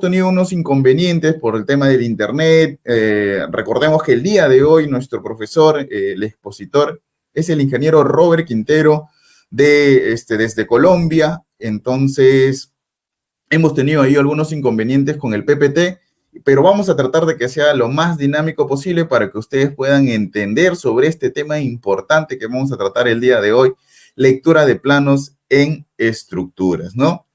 tenido unos inconvenientes por el tema del internet. Recordemos que el día de hoy nuestro profesor, el expositor, es el ingeniero Robert Quintero desde Colombia. Entonces, hemos tenido ahí algunos inconvenientes con el PPT, pero vamos a tratar de que sea lo más dinámico posible para que ustedes puedan entender sobre este tema importante que vamos a tratar el día de hoy, lectura de planos en estructuras, ¿no?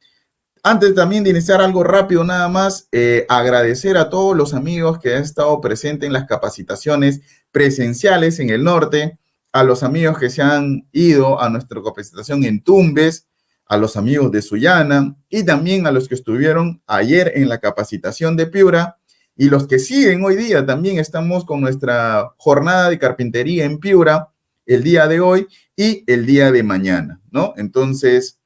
Antes también de iniciar algo rápido nada más, agradecer a todos los amigos que han estado presentes en las capacitaciones presenciales en el norte, a los amigos que se han ido a nuestra capacitación en Tumbes, a los amigos de Sullana y también a los que estuvieron ayer en la capacitación de Piura y los que siguen hoy día. También estamos con nuestra jornada de carpintería en Piura el día de hoy y el día de mañana, ¿no? Entonces,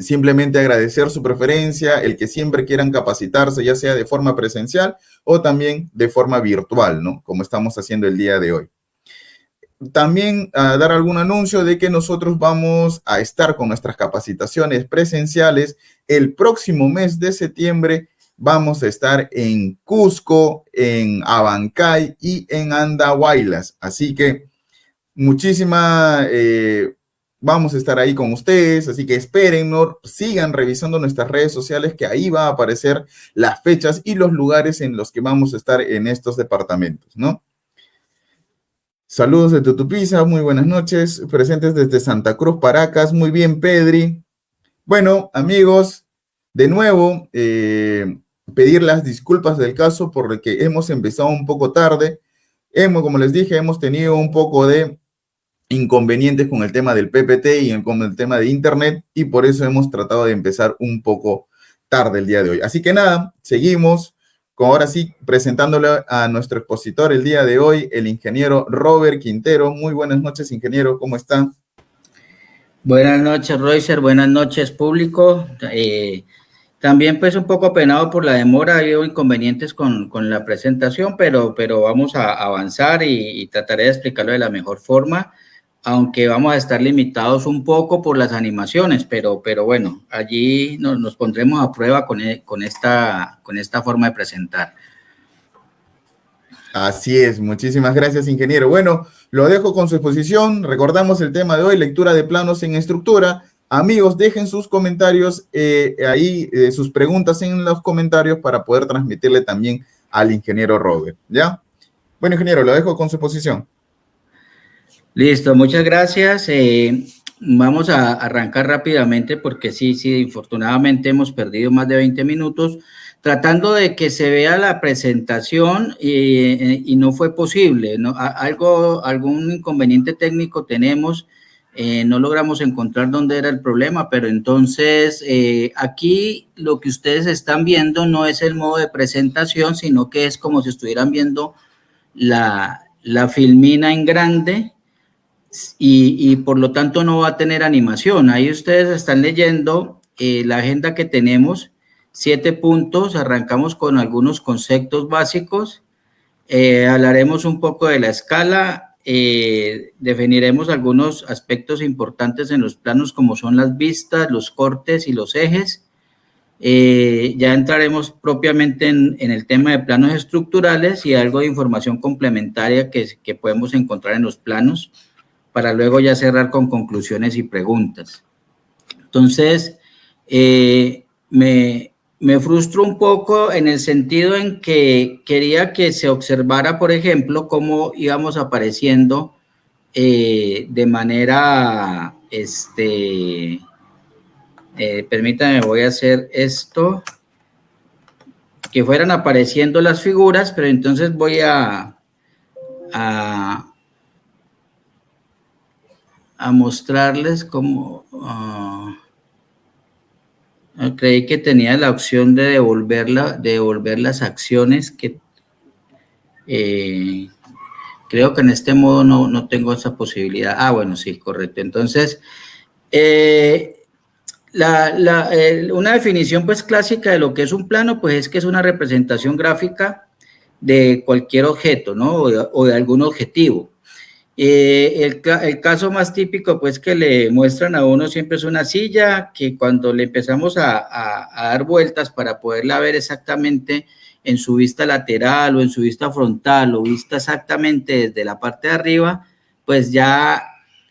simplemente agradecer su preferencia, el que siempre quieran capacitarse, ya sea de forma presencial o también de forma virtual, ¿no? Como estamos haciendo el día de hoy. También dar algún anuncio de que nosotros vamos a estar con nuestras capacitaciones presenciales el próximo mes de septiembre. Vamos a estar en Cusco, en Abancay y en Andahuaylas. Así que vamos a estar ahí con ustedes, así que espérennos, sigan revisando nuestras redes sociales, que ahí va a aparecer las fechas y los lugares en los que vamos a estar en estos departamentos, ¿no? Saludos de Tutupiza, muy buenas noches, presentes desde Santa Cruz, Paracas, muy bien, Pedri. Bueno, amigos, de nuevo, pedir las disculpas del caso porque hemos empezado un poco tarde. Como les dije, hemos tenido un poco de inconvenientes con el tema del PPT y con el tema de internet, y por eso hemos tratado de empezar un poco tarde el día de hoy. Así que nada, seguimos ahora sí presentándole a nuestro expositor el día de hoy, el ingeniero Robert Quintero. Muy buenas noches, ingeniero, ¿cómo está? Buenas noches, Roycer, buenas noches, público. También pues un poco penado por la demora, ha habido inconvenientes con la presentación, pero vamos a avanzar y trataré de explicarlo de la mejor forma, aunque vamos a estar limitados un poco por las animaciones, pero bueno, allí nos pondremos a prueba con esta forma de presentar. Así es, muchísimas gracias, ingeniero. Bueno, lo dejo con su exposición. Recordamos el tema de hoy, lectura de planos en estructura. Amigos, dejen sus comentarios sus preguntas en los comentarios para poder transmitirle también al ingeniero Robert, ¿ya? Bueno, ingeniero, lo dejo con su exposición. Listo, muchas gracias. Vamos a arrancar rápidamente porque sí, infortunadamente hemos perdido más de 20 minutos tratando de que se vea la presentación y no fue posible, ¿no? Algún inconveniente técnico tenemos, no logramos encontrar dónde era el problema, pero entonces aquí lo que ustedes están viendo no es el modo de presentación, sino que es como si estuvieran viendo la filmina en grande, y por lo tanto no va a tener animación. Ahí ustedes están leyendo la agenda que tenemos, 7 puntos, arrancamos con algunos conceptos básicos, hablaremos un poco de la escala, definiremos algunos aspectos importantes en los planos como son las vistas, los cortes y los ejes. Ya entraremos propiamente en el tema de planos estructurales y algo de información complementaria que podemos encontrar en los planos, para luego ya cerrar con conclusiones y preguntas. Entonces, me frustro un poco en el sentido en que quería que se observara, por ejemplo, cómo íbamos apareciendo de manera, permítanme, voy a hacer esto, que fueran apareciendo las figuras, pero entonces voy a mostrarles cómo creí que tenía la opción de devolver las acciones que creo que en este modo no tengo esa posibilidad. Bueno, sí, correcto. Entonces, una definición pues clásica de lo que es un plano, pues es que es una representación gráfica de cualquier objeto, ¿no? O de algún objetivo. El caso más típico, pues, que le muestran a uno siempre es una silla que cuando le empezamos a dar vueltas para poderla ver exactamente en su vista lateral o en su vista frontal o vista exactamente desde la parte de arriba, pues ya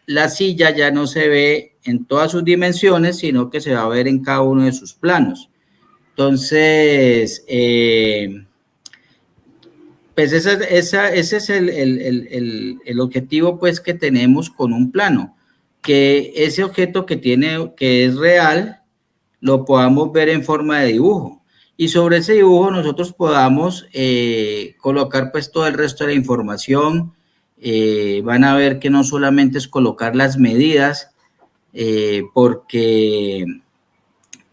la silla ya no se ve en todas sus dimensiones, sino que se va a ver en cada uno de sus planos. Entonces, pues ese es el objetivo, pues, que tenemos con un plano, que ese objeto que es real, lo podamos ver en forma de dibujo. Y sobre ese dibujo nosotros podamos colocar, pues, todo el resto de la información. Van a ver que no solamente es colocar las medidas, porque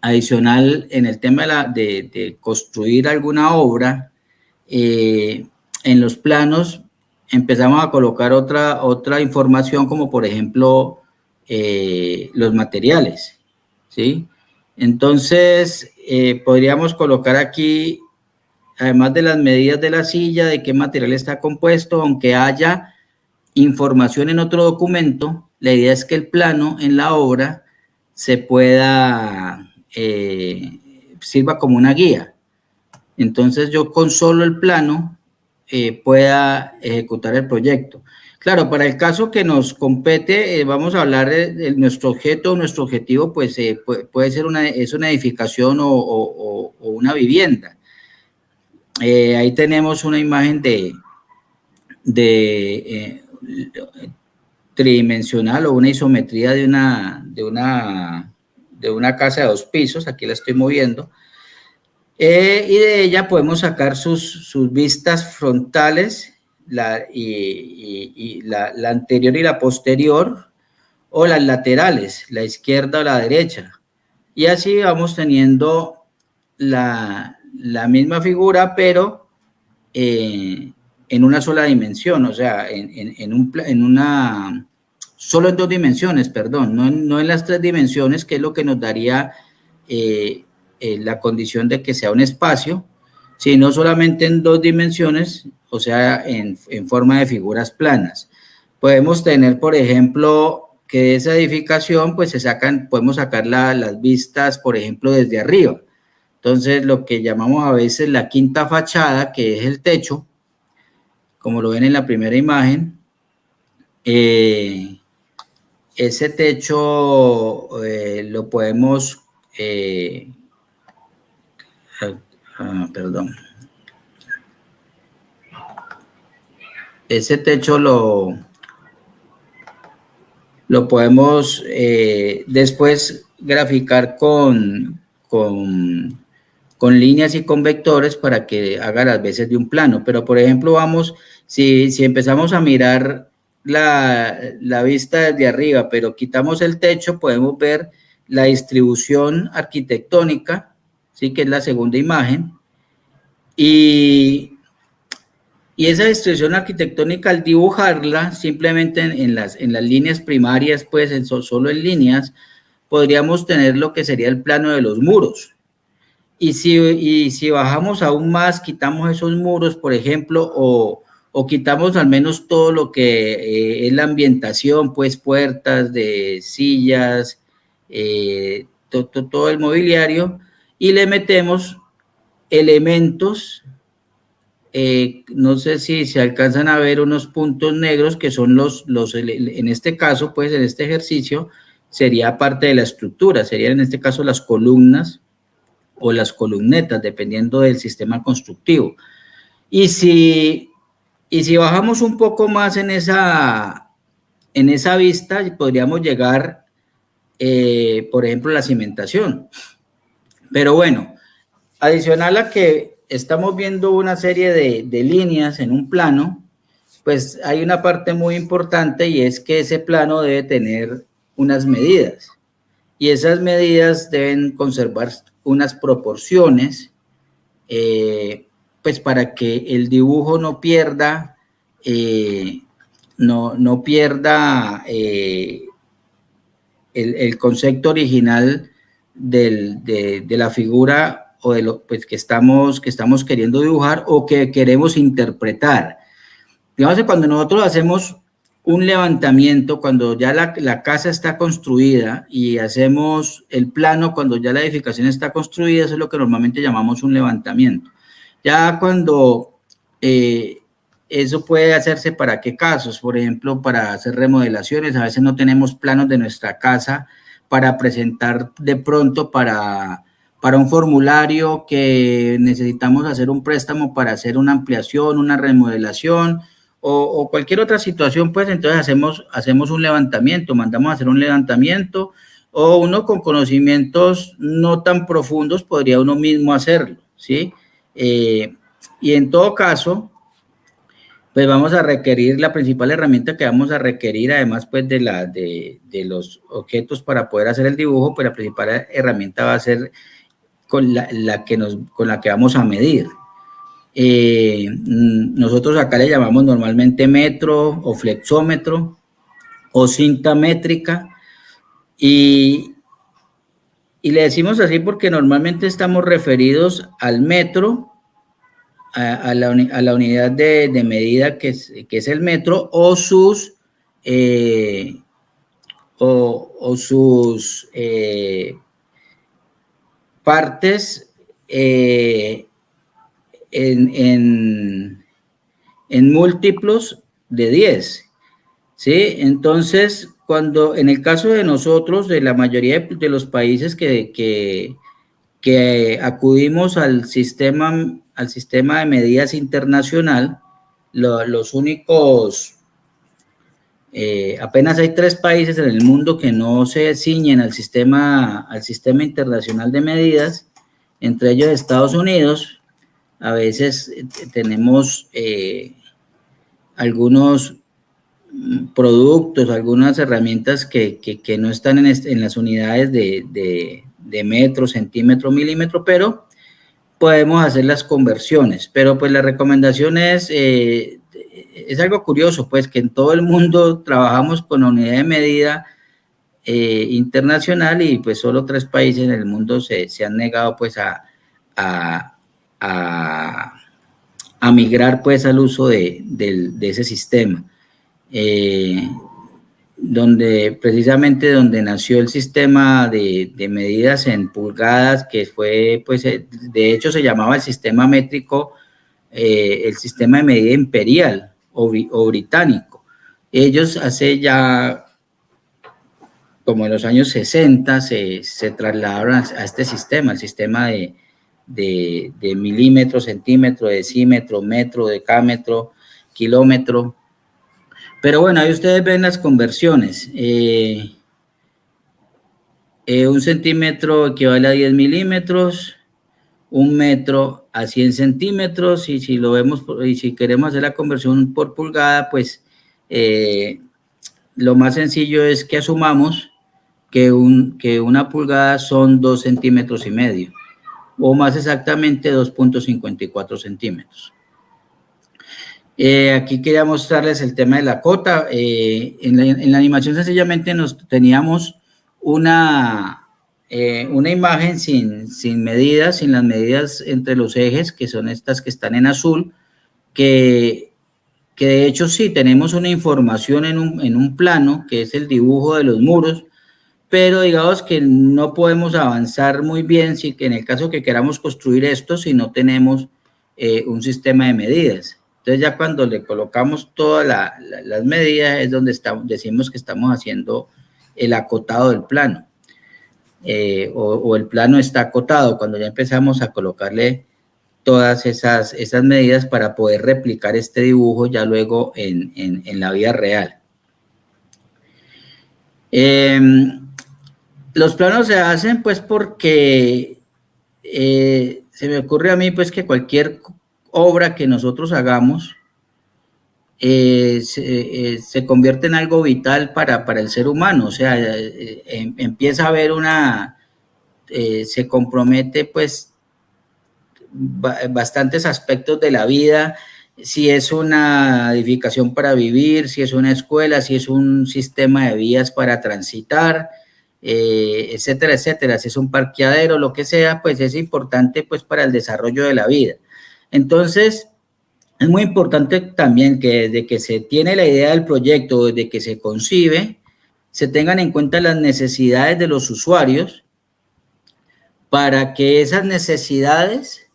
adicional en el tema de construir alguna obra, en los planos empezamos a colocar otra información, como por ejemplo los materiales, ¿sí? Entonces, podríamos colocar aquí, además de las medidas de la silla, de qué material está compuesto, aunque haya información en otro documento, la idea es que el plano en la obra se pueda, sirva como una guía. Entonces yo con solo el plano pueda ejecutar el proyecto. Claro, para el caso que nos compete, vamos a hablar de nuestro objeto, nuestro objetivo, pues puede ser una edificación o una vivienda. Ahí tenemos una imagen de tridimensional o una isometría de una casa de 2 pisos, aquí la estoy moviendo. Y de ella podemos sacar sus vistas frontales, la anterior y la posterior, o las laterales, la izquierda o la derecha. Y así vamos teniendo la misma figura, pero en una sola dimensión, o sea, solo en 2 dimensiones, perdón, no en las 3 dimensiones, que es lo que nos daría la condición de que sea un espacio, sino solamente en 2 dimensiones, o sea, en forma de figuras planas. Podemos tener, por ejemplo, que de esa edificación, pues podemos sacar las vistas, por ejemplo, desde arriba. Entonces, lo que llamamos a veces la quinta fachada, que es el techo, como lo ven en la primera imagen, ese techo lo podemos... perdón. Ese techo lo podemos después graficar con líneas y con vectores para que haga las veces de un plano. Pero, por ejemplo, si empezamos a mirar la vista desde arriba, pero quitamos el techo, podemos ver la distribución arquitectónica, ¿sí? Que es la segunda imagen. Y esa distribución arquitectónica, al dibujarla simplemente en las líneas primarias, pues solo en líneas, podríamos tener lo que sería el plano de los muros. Y si bajamos aún más, quitamos esos muros, por ejemplo, o quitamos al menos todo lo que es la ambientación, pues puertas de sillas, todo el mobiliario, y le metemos elementos, no sé si se alcanzan a ver unos puntos negros que son en este caso, pues en este ejercicio, sería parte de la estructura, serían en este caso las columnas o las columnetas, dependiendo del sistema constructivo. Y si bajamos un poco más en esa vista, podríamos llegar, por ejemplo, a la cimentación. Pero bueno, adicional a que estamos viendo una serie de líneas en un plano, pues hay una parte muy importante, y es que ese plano debe tener unas medidas. Y esas medidas deben conservar unas proporciones, pues para que el dibujo no pierda, no pierda el concepto original de la figura o de lo pues, que estamos queriendo dibujar o que queremos interpretar. Digamos que cuando nosotros hacemos un levantamiento cuando ya la casa está construida y hacemos el plano cuando ya la edificación está construida, eso es lo que normalmente llamamos un levantamiento. Ya cuando eso puede hacerse para qué casos, por ejemplo, para hacer remodelaciones, a veces no tenemos planos de nuestra casa para presentar de pronto para un formulario que necesitamos hacer un préstamo para hacer una ampliación, una remodelación, o cualquier otra situación, pues entonces hacemos un levantamiento, mandamos a hacer un levantamiento, o uno con conocimientos no tan profundos podría uno mismo hacerlo, ¿sí? Y en todo caso, pues vamos a requerir, la principal herramienta que vamos a requerir, además pues de los objetos para poder hacer el dibujo, pues la principal herramienta va a ser con la que vamos a medir. Nosotros acá le llamamos normalmente metro o flexómetro o cinta métrica y le decimos así porque normalmente estamos referidos al metro, a la unidad de medida que es el metro o sus partes en múltiplos de 10, ¿sí? Entonces, cuando en el caso de nosotros, de la mayoría de los países que acudimos al sistema de medidas internacional, los únicos, apenas hay 3 países en el mundo que no se ciñen al sistema internacional de medidas, entre ellos Estados Unidos. A veces tenemos algunos productos, algunas herramientas que no están en las unidades de metro, centímetro, milímetro, pero podemos hacer las conversiones. Pero pues la recomendación es algo curioso, pues que en todo el mundo trabajamos con la unidad de medida internacional y pues solo 3 países en el mundo se han negado pues a migrar pues al uso de ese sistema. Precisamente donde nació el sistema de medidas en pulgadas, que fue, pues, de hecho se llamaba el sistema métrico, el sistema de medida imperial o británico. Ellos hace ya, como en los años 60, se trasladaron a este sistema, el sistema de milímetro, centímetro, decímetro, metro, decámetro, kilómetro. Pero bueno, ahí ustedes ven las conversiones. Un centímetro equivale a 10 milímetros, un metro a 100 centímetros, y si lo vemos, y si queremos hacer la conversión por pulgada, pues lo más sencillo es que asumamos que una pulgada son 2 centímetros y medio, o más exactamente 2.54 centímetros. Aquí quería mostrarles el tema de la cota. En la animación sencillamente teníamos una imagen sin medidas, sin las medidas entre los ejes, que son estas que están en azul, que de hecho sí tenemos una información en un plano, que es el dibujo de los muros, pero digamos que no podemos avanzar muy bien en el caso que queramos construir esto si no tenemos un sistema de medidas. Entonces ya cuando le colocamos todas las medidas es donde decimos que estamos haciendo el acotado del plano, o el plano está acotado, cuando ya empezamos a colocarle todas esas medidas para poder replicar este dibujo ya luego en la vida real. Los planos se hacen pues porque se me ocurre a mí pues que cualquier obra que nosotros hagamos se convierte en algo vital para el ser humano, o sea, empieza a haber se compromete pues bastantes aspectos de la vida, si es una edificación para vivir, si es una escuela, si es un sistema de vías para transitar, etcétera, etcétera, si es un parqueadero, lo que sea, pues es importante pues para el desarrollo de la vida. Entonces, Es muy importante también que desde que se tiene la idea del proyecto, desde que se concibe, se tengan en cuenta las necesidades de los usuarios para que esas necesidades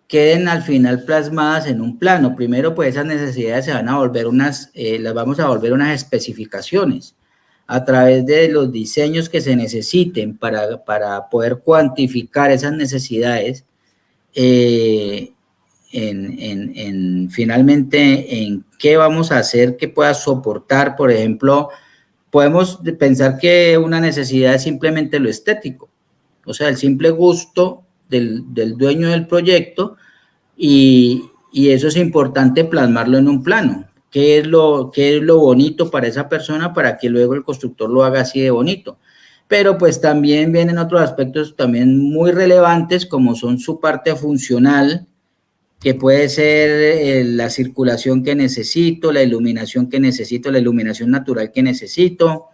queden al final plasmadas en un plano. Primero, pues esas necesidades se van a volver las vamos a volver unas especificaciones a través de los diseños que se necesiten para poder cuantificar esas necesidades. Finalmente en qué vamos a hacer que pueda soportar, por ejemplo, podemos pensar que una necesidad es simplemente lo estético, o sea, el simple gusto del dueño del proyecto, y eso es importante plasmarlo en un plano. ¿Qué es lo bonito para esa persona para que luego el constructor lo haga así de bonito? Pero pues también vienen otros aspectos también muy relevantes, como son su parte funcional, que puede ser la circulación que necesito, la iluminación que necesito, la iluminación natural que necesito,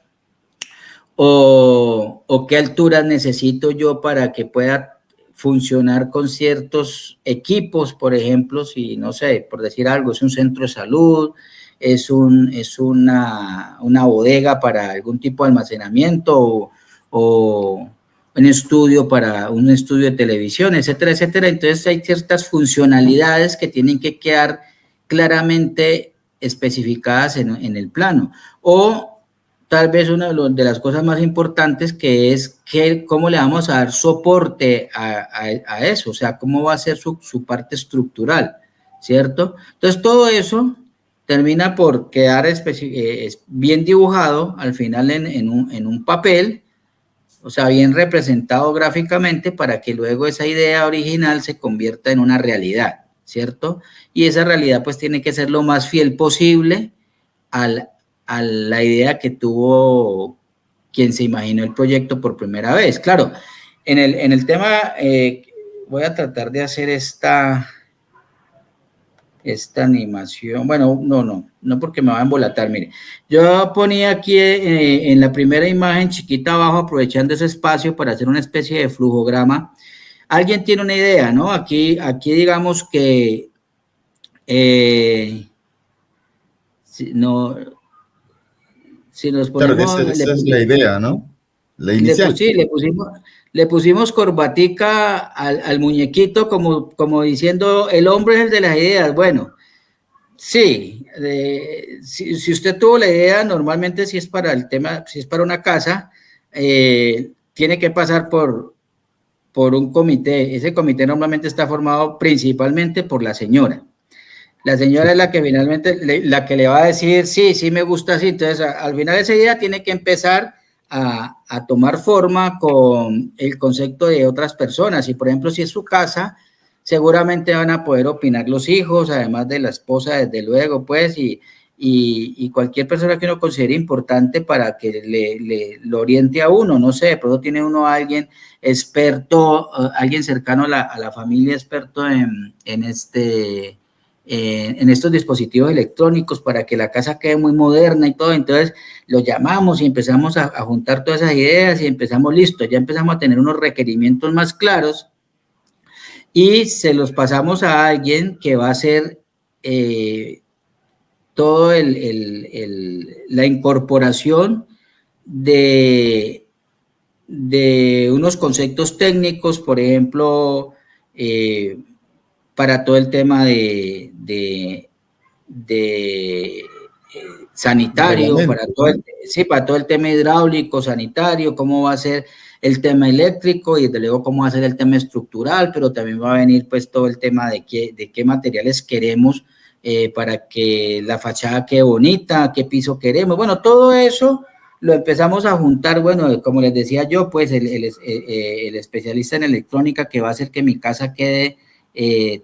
o qué alturas necesito yo para que pueda funcionar con ciertos equipos, por ejemplo, si, no sé, por decir algo, es un centro de salud, es una bodega para algún tipo de almacenamiento, o un estudio para un estudio de televisión, etcétera, etcétera. Entonces hay ciertas funcionalidades que tienen que quedar claramente especificadas en el plano. O tal vez una de las cosas más importantes, que es cómo le vamos a dar soporte a eso, o sea, cómo va a ser su parte estructural, ¿cierto? Entonces todo eso termina por quedar bien dibujado al final en un papel, o sea, bien representado gráficamente, para que luego esa idea original se convierta en una realidad, ¿cierto? Y esa realidad pues tiene que ser lo más fiel posible a la idea que tuvo quien se imaginó el proyecto por primera vez. Claro, en el tema, voy a tratar de hacer esta animación. Bueno, no porque me va a embolatar. Mire, yo ponía aquí en la primera imagen chiquita abajo, aprovechando ese espacio para hacer una especie de flujograma. Alguien tiene una idea, ¿no? Aquí digamos que si nos ponemos... Claro, esa es la idea, ¿no? La inicial. Le pusimos corbatica al muñequito, como diciendo, el hombre es el de las ideas. Bueno, sí, si usted tuvo la idea, normalmente si es para el tema, si es para una casa, tiene que pasar por un comité. Ese comité normalmente está formado principalmente por la señora. La señora es la que finalmente, la que le va a decir, sí me gusta así. Entonces, al final esa idea tiene que empezar a tomar forma con el concepto de otras personas. Y, por ejemplo, si es su casa, seguramente van a poder opinar los hijos, además de la esposa, desde luego, pues, y cualquier persona que uno considere importante para que lo oriente a uno. No sé, de pronto tiene uno a alguien experto, alguien cercano a la familia, experto en estos dispositivos electrónicos, para que la casa quede muy moderna y todo. Entonces lo llamamos y empezamos a juntar todas esas ideas y ya empezamos a tener unos requerimientos más claros, y se los pasamos a alguien que va a hacer todo la incorporación de unos conceptos técnicos, por ejemplo, para todo el tema de sanitario, para todo el tema hidráulico, sanitario, cómo va a ser el tema eléctrico, y desde luego cómo va a ser el tema estructural, pero también va a venir pues todo el tema de qué materiales queremos para que la fachada quede bonita, qué piso queremos. Bueno, todo eso lo empezamos a juntar. Bueno, como les decía yo, pues el especialista en electrónica que va a hacer que mi casa quede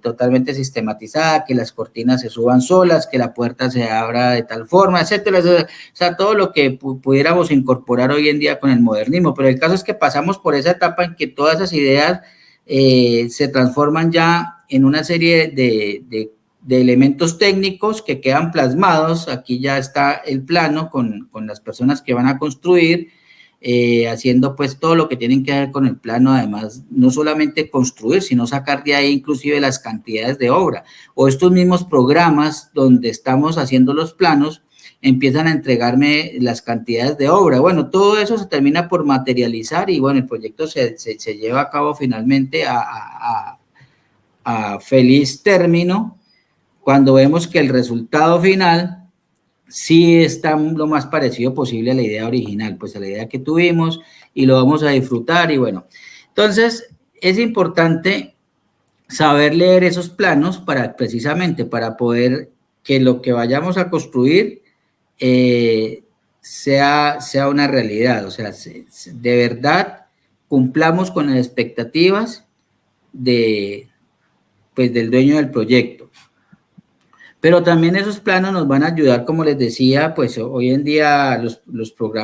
totalmente sistematizada, que las cortinas se suban solas, que la puerta se abra de tal forma, etcétera. O sea, todo lo que pudiéramos incorporar hoy en día con el modernismo. Pero el caso es que pasamos por esa etapa en que todas esas ideas se transforman ya en una serie de elementos técnicos que quedan plasmados. Aquí ya está el plano con las personas que van a construir, haciendo pues todo lo que tienen que ver con el plano, además no solamente construir, sino sacar de ahí inclusive las cantidades de obra, o estos mismos programas donde estamos haciendo los planos, empiezan a entregarme las cantidades de obra. Bueno, todo eso se termina por materializar y bueno, el proyecto se lleva a cabo finalmente a feliz término, cuando vemos que el resultado final sí está lo más parecido posible a la idea original, pues a la idea que tuvimos, y lo vamos a disfrutar y bueno. Entonces, es importante saber leer esos planos para precisamente para poder que lo que vayamos a construir sea una realidad, o sea, de verdad cumplamos con las expectativas pues, del dueño del proyecto. Pero también esos planos nos van a ayudar, como les decía, pues hoy en día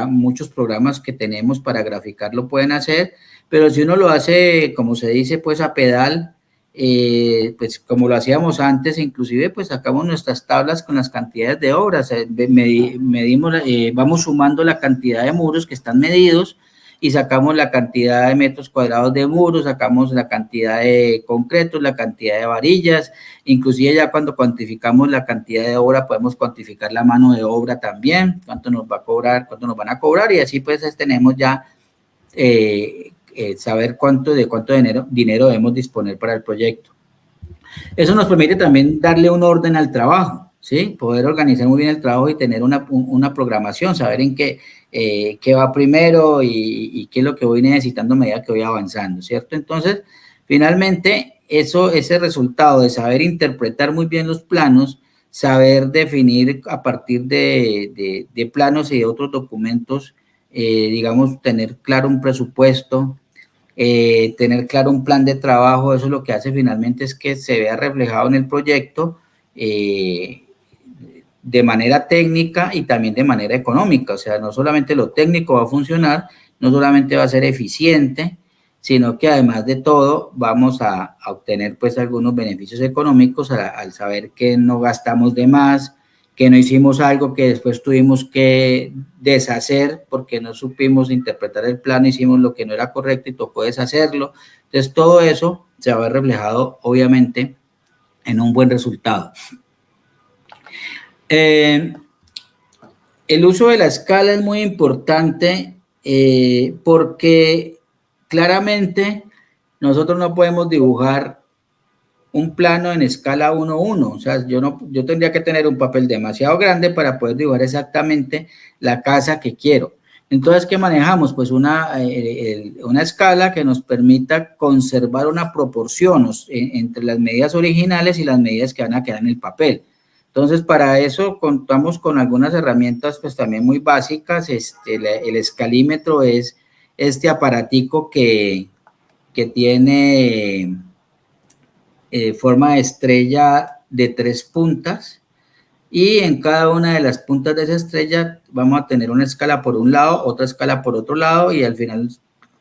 muchos programas que tenemos para graficar lo pueden hacer, pero si uno lo hace, como se dice, pues a pedal, pues como lo hacíamos antes, inclusive pues sacamos nuestras tablas con las cantidades de obras, medimos, vamos sumando la cantidad de muros que están medidos y sacamos la cantidad de metros cuadrados de muros, sacamos la cantidad de concretos, la cantidad de varillas, inclusive ya cuando cuantificamos la cantidad de obra podemos cuantificar la mano de obra también, cuánto nos va a cobrar, cuánto nos van a cobrar, y así pues tenemos ya saber de cuánto dinero debemos disponer para el proyecto. Eso nos permite también darle un orden al trabajo, ¿sí? Poder organizar muy bien el trabajo y tener una programación, saber en qué va primero y qué es lo que voy necesitando a medida que voy avanzando, ¿cierto? Entonces, finalmente, ese resultado de saber interpretar muy bien los planos, saber definir a partir de planos y de otros documentos, digamos, tener claro un presupuesto, tener claro un plan de trabajo, eso lo que hace finalmente es que se vea reflejado en el proyecto de manera técnica y también de manera económica, o sea, no solamente lo técnico va a funcionar, no solamente va a ser eficiente, sino que además de todo vamos a obtener pues algunos beneficios económicos al saber que no gastamos de más, que no hicimos algo que después tuvimos que deshacer porque no supimos interpretar el plan, hicimos lo que no era correcto y tocó deshacerlo. Entonces, todo eso se va a ver reflejado, obviamente, en un buen resultado. El uso de la escala es muy importante porque claramente nosotros no podemos dibujar un plano en escala 1:1, o sea, yo tendría que tener un papel demasiado grande para poder dibujar exactamente la casa que quiero. Entonces, ¿qué manejamos? Pues una escala que nos permita conservar una proporción entre las medidas originales y las medidas que van a quedar en el papel. Entonces, para eso contamos con algunas herramientas pues también muy básicas. El escalímetro es este aparatico que tiene forma de estrella de 3 puntas y en cada una de las puntas de esa estrella vamos a tener una escala por un lado, otra escala por otro lado y al final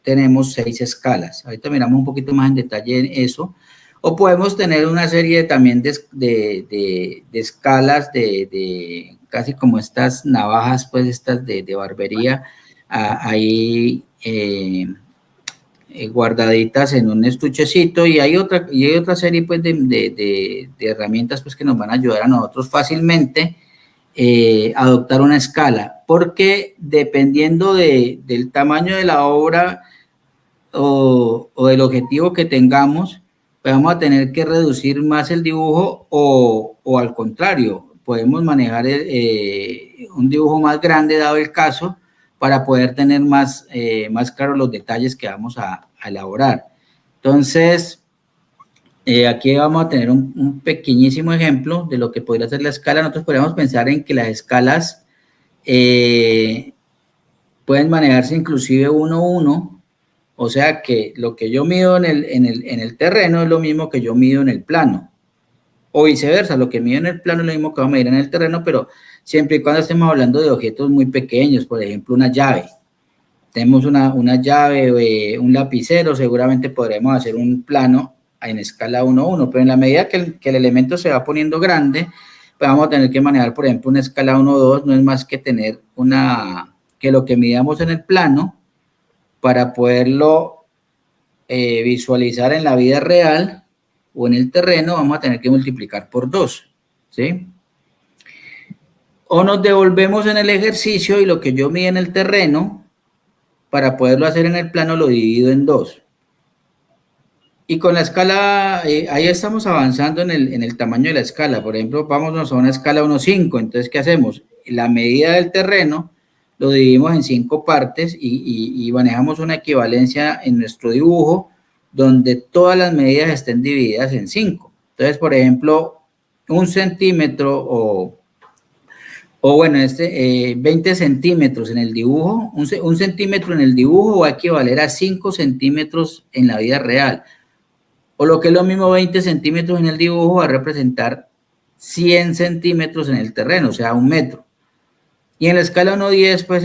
tenemos 6 escalas. Ahorita miramos un poquito más en detalle en eso. O podemos tener una serie también de escalas de casi como estas navajas, pues estas de barbería, ahí guardaditas en un estuchecito, y hay otra serie pues de herramientas pues que nos van a ayudar a nosotros fácilmente adoptar una escala, porque dependiendo del tamaño de la obra o del objetivo que tengamos, pues vamos a tener que reducir más el dibujo o al contrario, podemos manejar un dibujo más grande dado el caso para poder tener más claros los detalles que vamos a elaborar. Entonces, aquí vamos a tener un pequeñísimo ejemplo de lo que podría ser la escala. Nosotros podríamos pensar en que las escalas pueden manejarse inclusive 1:1, o sea que lo que yo mido en el terreno es lo mismo que yo mido en el plano, o viceversa, lo que mido en el plano es lo mismo que voy a medir en el terreno, pero siempre y cuando estemos hablando de objetos muy pequeños, por ejemplo, una llave. Tenemos una llave, un lapicero, seguramente podremos hacer un plano en escala 1:1, pero en la medida que el elemento se va poniendo grande, pues vamos a tener que manejar, por ejemplo, una escala 1:2, no es más que tener que lo que midamos en el plano para poderlo visualizar en la vida real o en el terreno, vamos a tener que multiplicar por 2, ¿sí? O nos devolvemos en el ejercicio y lo que yo mide en el terreno, para poderlo hacer en el plano, lo divido en 2. Y con la escala, ahí estamos avanzando en el tamaño de la escala. Por ejemplo, vámonos a una escala 1:5. Entonces, ¿qué hacemos? La medida del terreno lo dividimos en 5 partes y manejamos una equivalencia en nuestro dibujo donde todas las medidas estén divididas en 5. Entonces, por ejemplo, 1 centímetro o bueno, 20 centímetros en el dibujo, un centímetro en el dibujo va a equivaler a 5 centímetros en la vida real. O lo que es lo mismo, 20 centímetros en el dibujo va a representar 100 centímetros en el terreno, o sea, 1 metro. Y en la escala 1:10, pues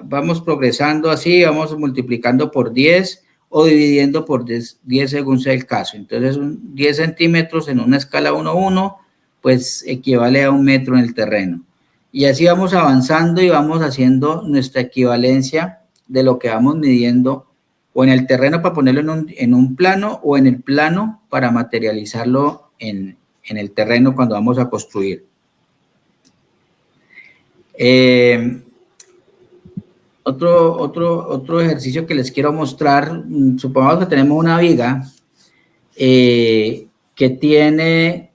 vamos progresando así, vamos multiplicando por 10 o dividiendo por 10 según sea el caso. Entonces, 10 centímetros en una escala 1:1, pues equivale a 1 metro en el terreno. Y así vamos avanzando y vamos haciendo nuestra equivalencia de lo que vamos midiendo o en el terreno para ponerlo en un plano o en el plano para materializarlo en el terreno cuando vamos a construir. Otro ejercicio que les quiero mostrar, supongamos que tenemos una viga que tiene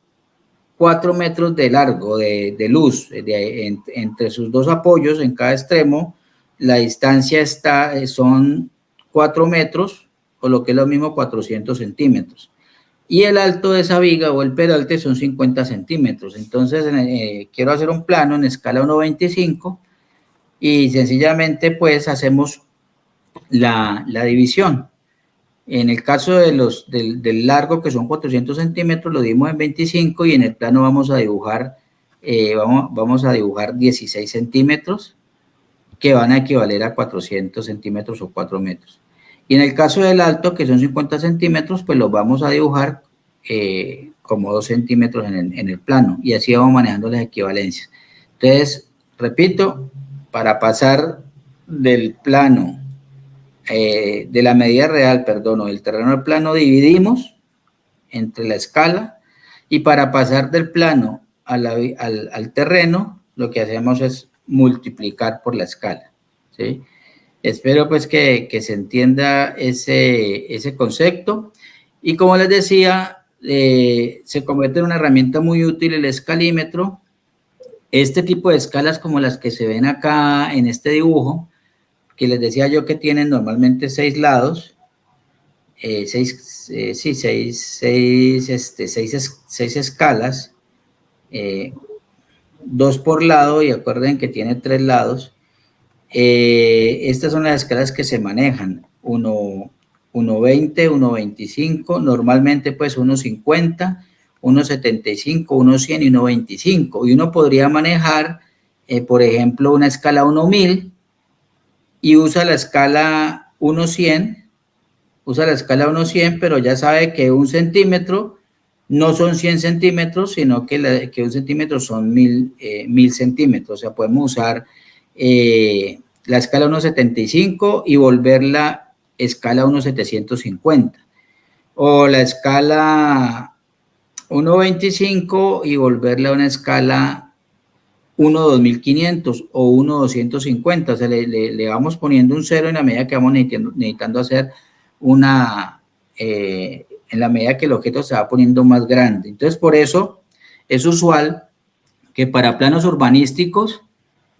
4 metros de largo de luz entre sus 2 apoyos en cada extremo. La distancia son 4 metros o lo que es lo mismo 400 centímetros y el alto de esa viga o el peralte son 50 centímetros. Entonces quiero hacer un plano en escala 1:25 y sencillamente pues hacemos la división. En el caso del largo, que son 400 centímetros, lo dimos en 25 y en el plano vamos a dibujar 16 centímetros que van a equivaler a 400 centímetros o 4 metros. Y en el caso del alto, que son 50 centímetros, pues los vamos a dibujar como 2 centímetros en el plano y así vamos manejando las equivalencias. Entonces, repito, para pasar del plano de la medida real, o del terreno al plano, dividimos entre la escala y para pasar del plano al terreno, lo que hacemos es multiplicar por la escala, ¿sí? Espero pues que se entienda ese concepto y como les decía, se convierte en una herramienta muy útil el escalímetro. Este tipo de escalas como las que se ven acá en este dibujo, que les decía yo que tienen normalmente 6 lados, 6 escalas, 2 por lado, y acuerden que tiene 3 lados. Estas son las escalas que se manejan, 1:20, 1:25, normalmente pues 1:50, 1:75, 1:100 y 1:25. Y uno podría manejar, por ejemplo, una escala 1:1000 y usa la escala 1:100, pero ya sabe que 1 centímetro no son 100 centímetros, sino que 1 centímetro son 1000 centímetros. O sea, podemos usar la escala 1:75 y volverla escala 1:750. O la escala 1:25 y volverla una escala 1:2500 o 1:250. O sea, le vamos poniendo un 0 en la medida que vamos necesitando hacer en la medida que el objeto se va poniendo más grande. Entonces, por eso es usual que para planos urbanísticos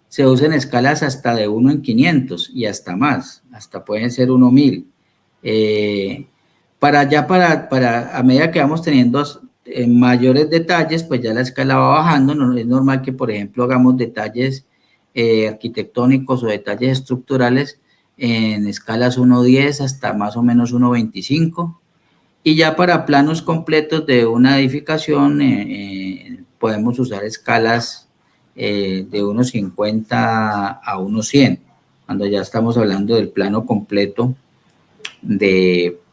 se usen escalas hasta de 1:500 y hasta más, hasta pueden ser 1:1000. A medida que vamos teniendo mayores detalles, pues ya la escala va bajando. No, es normal que, por ejemplo, hagamos detalles arquitectónicos o detalles estructurales en escalas 1:10 hasta más o menos 1:25. Y ya para planos completos de una edificación podemos usar escalas de 1:50 a 1:100, cuando ya estamos hablando del plano completo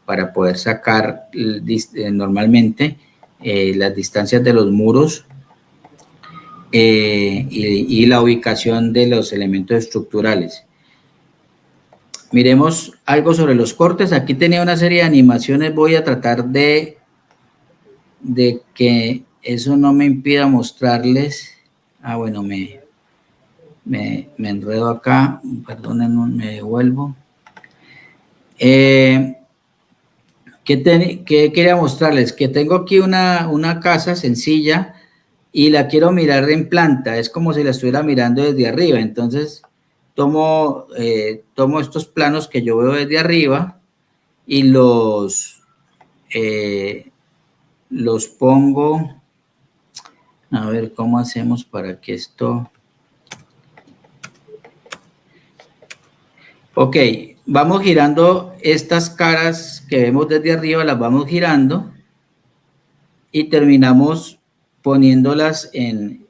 para poder sacar normalmente las distancias de los muros y la ubicación de los elementos estructurales. Miremos algo sobre los cortes. Aquí tenía una serie de animaciones. Voy a tratar de que eso no me impida mostrarles. Bueno, me enredo acá. Perdonen, me devuelvo. ¿Qué quería mostrarles? Que tengo aquí una casa sencilla y la quiero mirar en planta. Es como si la estuviera mirando desde arriba. Entonces, tomo estos planos que yo veo desde arriba y los pongo. A ver, ¿cómo hacemos para que esto? Ok, vamos girando estas caras que vemos desde arriba, las vamos girando y terminamos poniéndolas en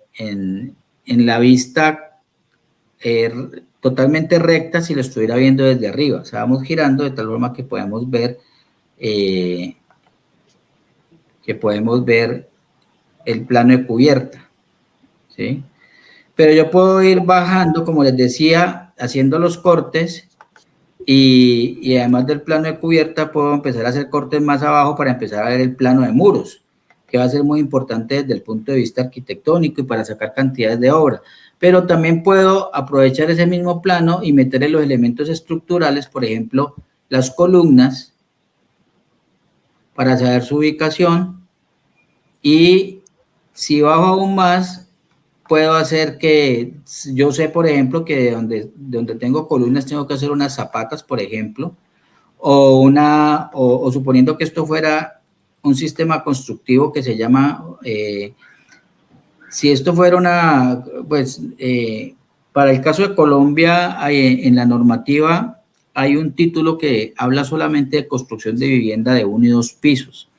la vista totalmente recta si lo estuviera viendo desde arriba. O sea, vamos girando de tal forma que podemos ver el plano de cubierta, ¿sí? Pero yo puedo ir bajando, como les decía, haciendo los cortes y además del plano de cubierta puedo empezar a hacer cortes más abajo para empezar a ver el plano de muros, que va a ser muy importante desde el punto de vista arquitectónico y para sacar cantidades de obra. Pero también puedo aprovechar ese mismo plano y meterle los elementos estructurales, por ejemplo, las columnas, para saber su ubicación. Y si bajo aún más, puedo hacer que, yo sé, por ejemplo, que donde tengo columnas tengo que hacer unas zapatas, por ejemplo, o suponiendo que esto fuera un sistema constructivo que se llama, si esto fuera para el caso de Colombia, en la normativa hay un título que habla solamente de construcción de vivienda de 1 y 2 pisos.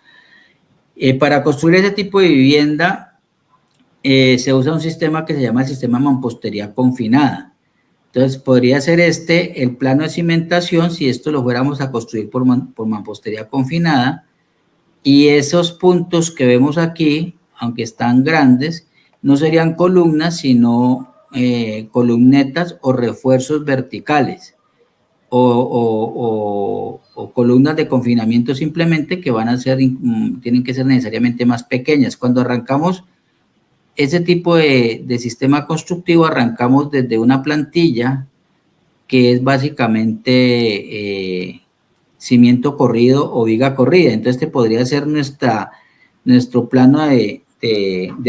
Para construir ese tipo de vivienda se usa un sistema que se llama el sistema de mampostería confinada. Entonces, podría ser el plano de cimentación si esto lo fuéramos a construir por mampostería confinada, y esos puntos que vemos aquí, aunque están grandes, no serían columnas, sino columnetas o refuerzos verticales o columnas de confinamiento simplemente que tienen que ser necesariamente más pequeñas. Cuando arrancamos ese tipo de sistema constructivo, arrancamos desde una plantilla que es básicamente cimiento corrido o viga corrida. Entonces, este podría ser nuestro plano de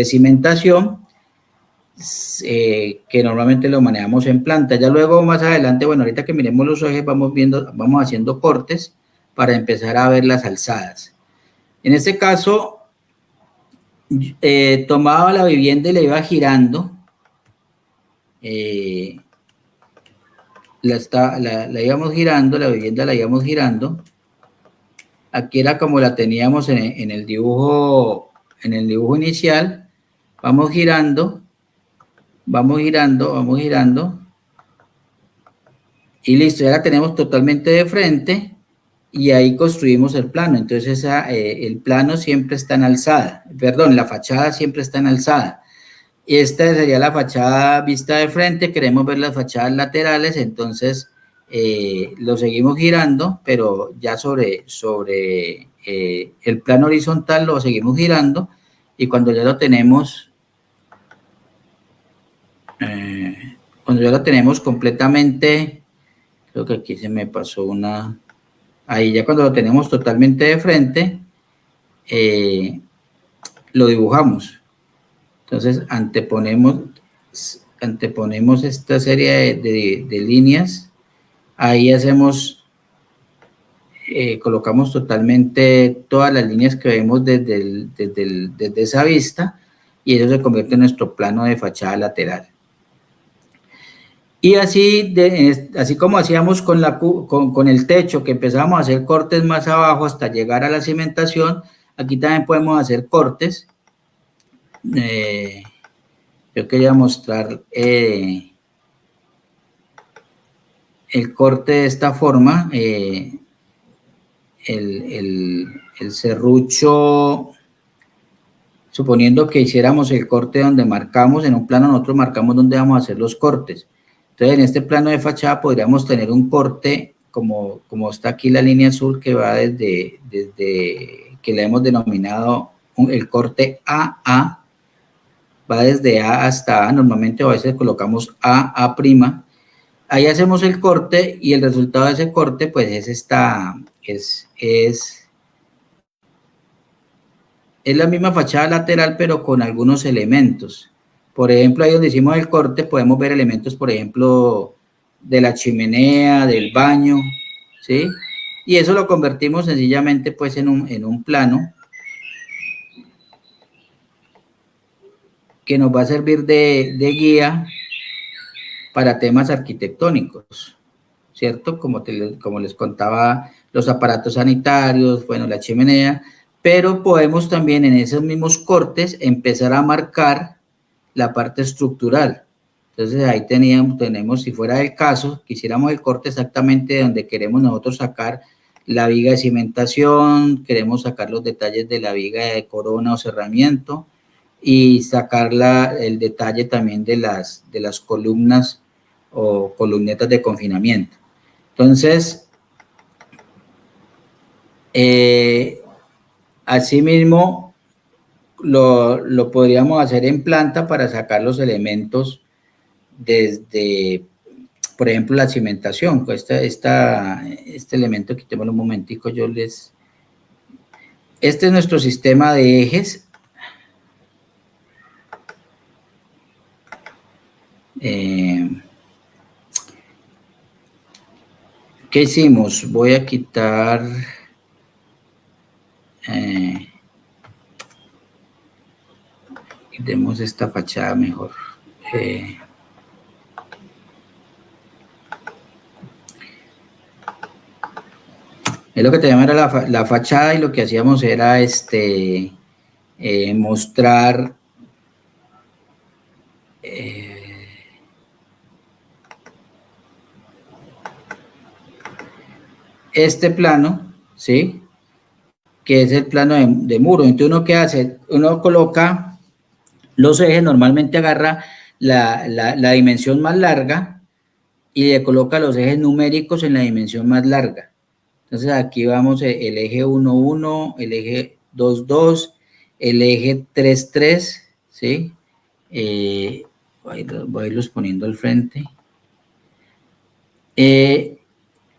cimentación, que normalmente lo manejamos en planta. Ya luego, más adelante, bueno, ahorita que miremos los ejes, vamos haciendo cortes para empezar a ver las alzadas. En este caso, tomaba la vivienda y la iba girando. La íbamos girando, la vivienda la íbamos girando. Aquí era como la teníamos en el dibujo inicial. Vamos girando. Y listo, ya la tenemos totalmente de frente y ahí construimos el plano. Entonces el plano siempre está en alzada. Perdón, la fachada siempre está en alzada. Esta sería la fachada vista de frente. Queremos ver las fachadas laterales, entonces lo seguimos girando, pero ya sobre el plano horizontal lo seguimos girando, y cuando ya lo tenemos completamente, creo que aquí se me pasó ahí ya cuando lo tenemos totalmente de frente, lo dibujamos. Entonces anteponemos esta serie de líneas, ahí colocamos totalmente todas las líneas que vemos desde esa vista, y eso se convierte en nuestro plano de fachada lateral. Y así como hacíamos con el techo, que empezamos a hacer cortes más abajo hasta llegar a la cimentación, aquí también podemos hacer cortes. Yo quería mostrar el corte de esta forma. El serrucho, suponiendo que hiciéramos el corte donde marcamos, en un plano nosotros marcamos donde vamos a hacer los cortes. Entonces, en este plano de fachada podríamos tener un corte como está aquí la línea azul que va desde que le hemos denominado el corte AA, va desde A hasta A, normalmente a veces colocamos A', ahí hacemos el corte y el resultado de ese corte pues es la misma fachada lateral pero con algunos elementos. Por ejemplo, ahí donde hicimos el corte podemos ver elementos, por ejemplo, de la chimenea, del baño, ¿sí? Y eso lo convertimos sencillamente pues en un plano que nos va a servir de guía para temas arquitectónicos, ¿cierto? Como les contaba, los aparatos sanitarios, bueno, la chimenea, pero podemos también en esos mismos cortes empezar a marcar la parte estructural. Entonces ahí tenemos, si fuera el caso, quisiéramos el corte exactamente de donde queremos nosotros sacar la viga de cimentación, queremos sacar los detalles de la viga de corona o cerramiento y sacar el detalle también de las columnas o columnetas de confinamiento. Entonces, asimismo, lo podríamos hacer en planta para sacar los elementos desde, por ejemplo, la cimentación. Este elemento, quitémoslo un momentico, este es nuestro sistema de ejes. ¿Qué hicimos? Voy a quitar quitemos esta fachada mejor. Es lo que teníamos era la fachada y lo que hacíamos era mostrar este plano, ¿sí? Que es el plano de muro. Entonces, ¿uno qué hace? Uno coloca los ejes, normalmente agarra la dimensión más larga y le coloca los ejes numéricos en la dimensión más larga. Entonces, aquí vamos el eje 1, 1, el eje 2, 2, el eje 3, 3, ¿sí? Voy a irlos poniendo al frente.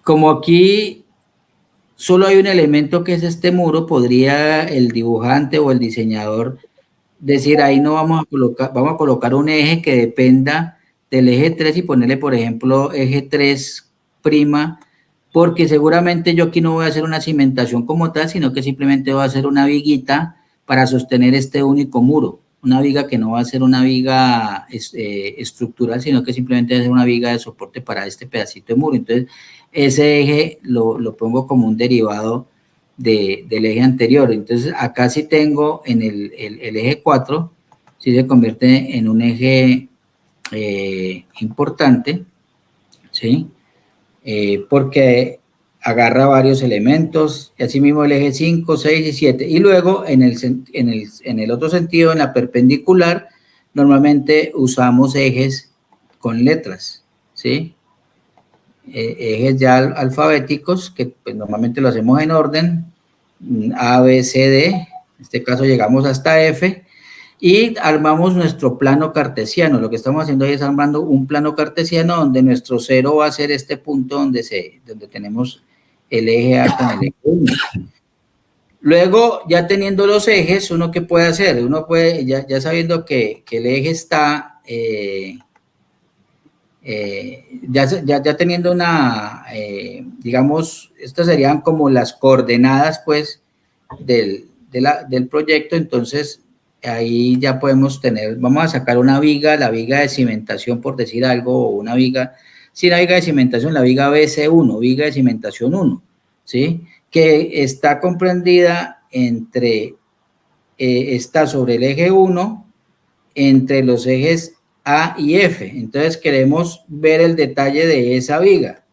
Como aquí solo hay un elemento que es este muro, podría el dibujante o el diseñador decir, ahí no vamos a colocar un eje que dependa del eje 3 y ponerle, por ejemplo, eje 3', porque seguramente yo aquí no voy a hacer una cimentación como tal, sino que simplemente voy a hacer una viguita para sostener este único muro. Una viga que no va a ser una viga estructural, sino que simplemente va a ser una viga de soporte para este pedacito de muro. Entonces, ese eje lo pongo como un derivado del eje anterior. Entonces, acá sí tengo en el eje 4, sí se convierte en un eje importante, ¿sí? Porque agarra varios elementos, y así mismo el eje 5, 6 y 7. Y luego, en el otro sentido, en la perpendicular, normalmente usamos ejes con letras, ¿sí? Ejes ya alfabéticos, que pues, normalmente lo hacemos en orden, A, B, C, D, en este caso llegamos hasta F, y armamos nuestro plano cartesiano. Lo que estamos haciendo ahí es armando un plano cartesiano donde nuestro cero va a ser este punto donde tenemos el eje A con el eje 1. Luego, ya teniendo los ejes, ¿uno qué puede hacer? Uno puede, ya sabiendo que el eje está... ya teniendo digamos, estas serían como las coordenadas, pues, del proyecto. Entonces, ahí ya podemos vamos a sacar una viga, la viga de cimentación, por decir algo, o una viga, sí, la viga de cimentación, la viga BC1, viga de cimentación 1, ¿sí? Que está comprendida está sobre el eje 1, entre los ejes A y F. Entonces queremos ver el detalle de esa viga.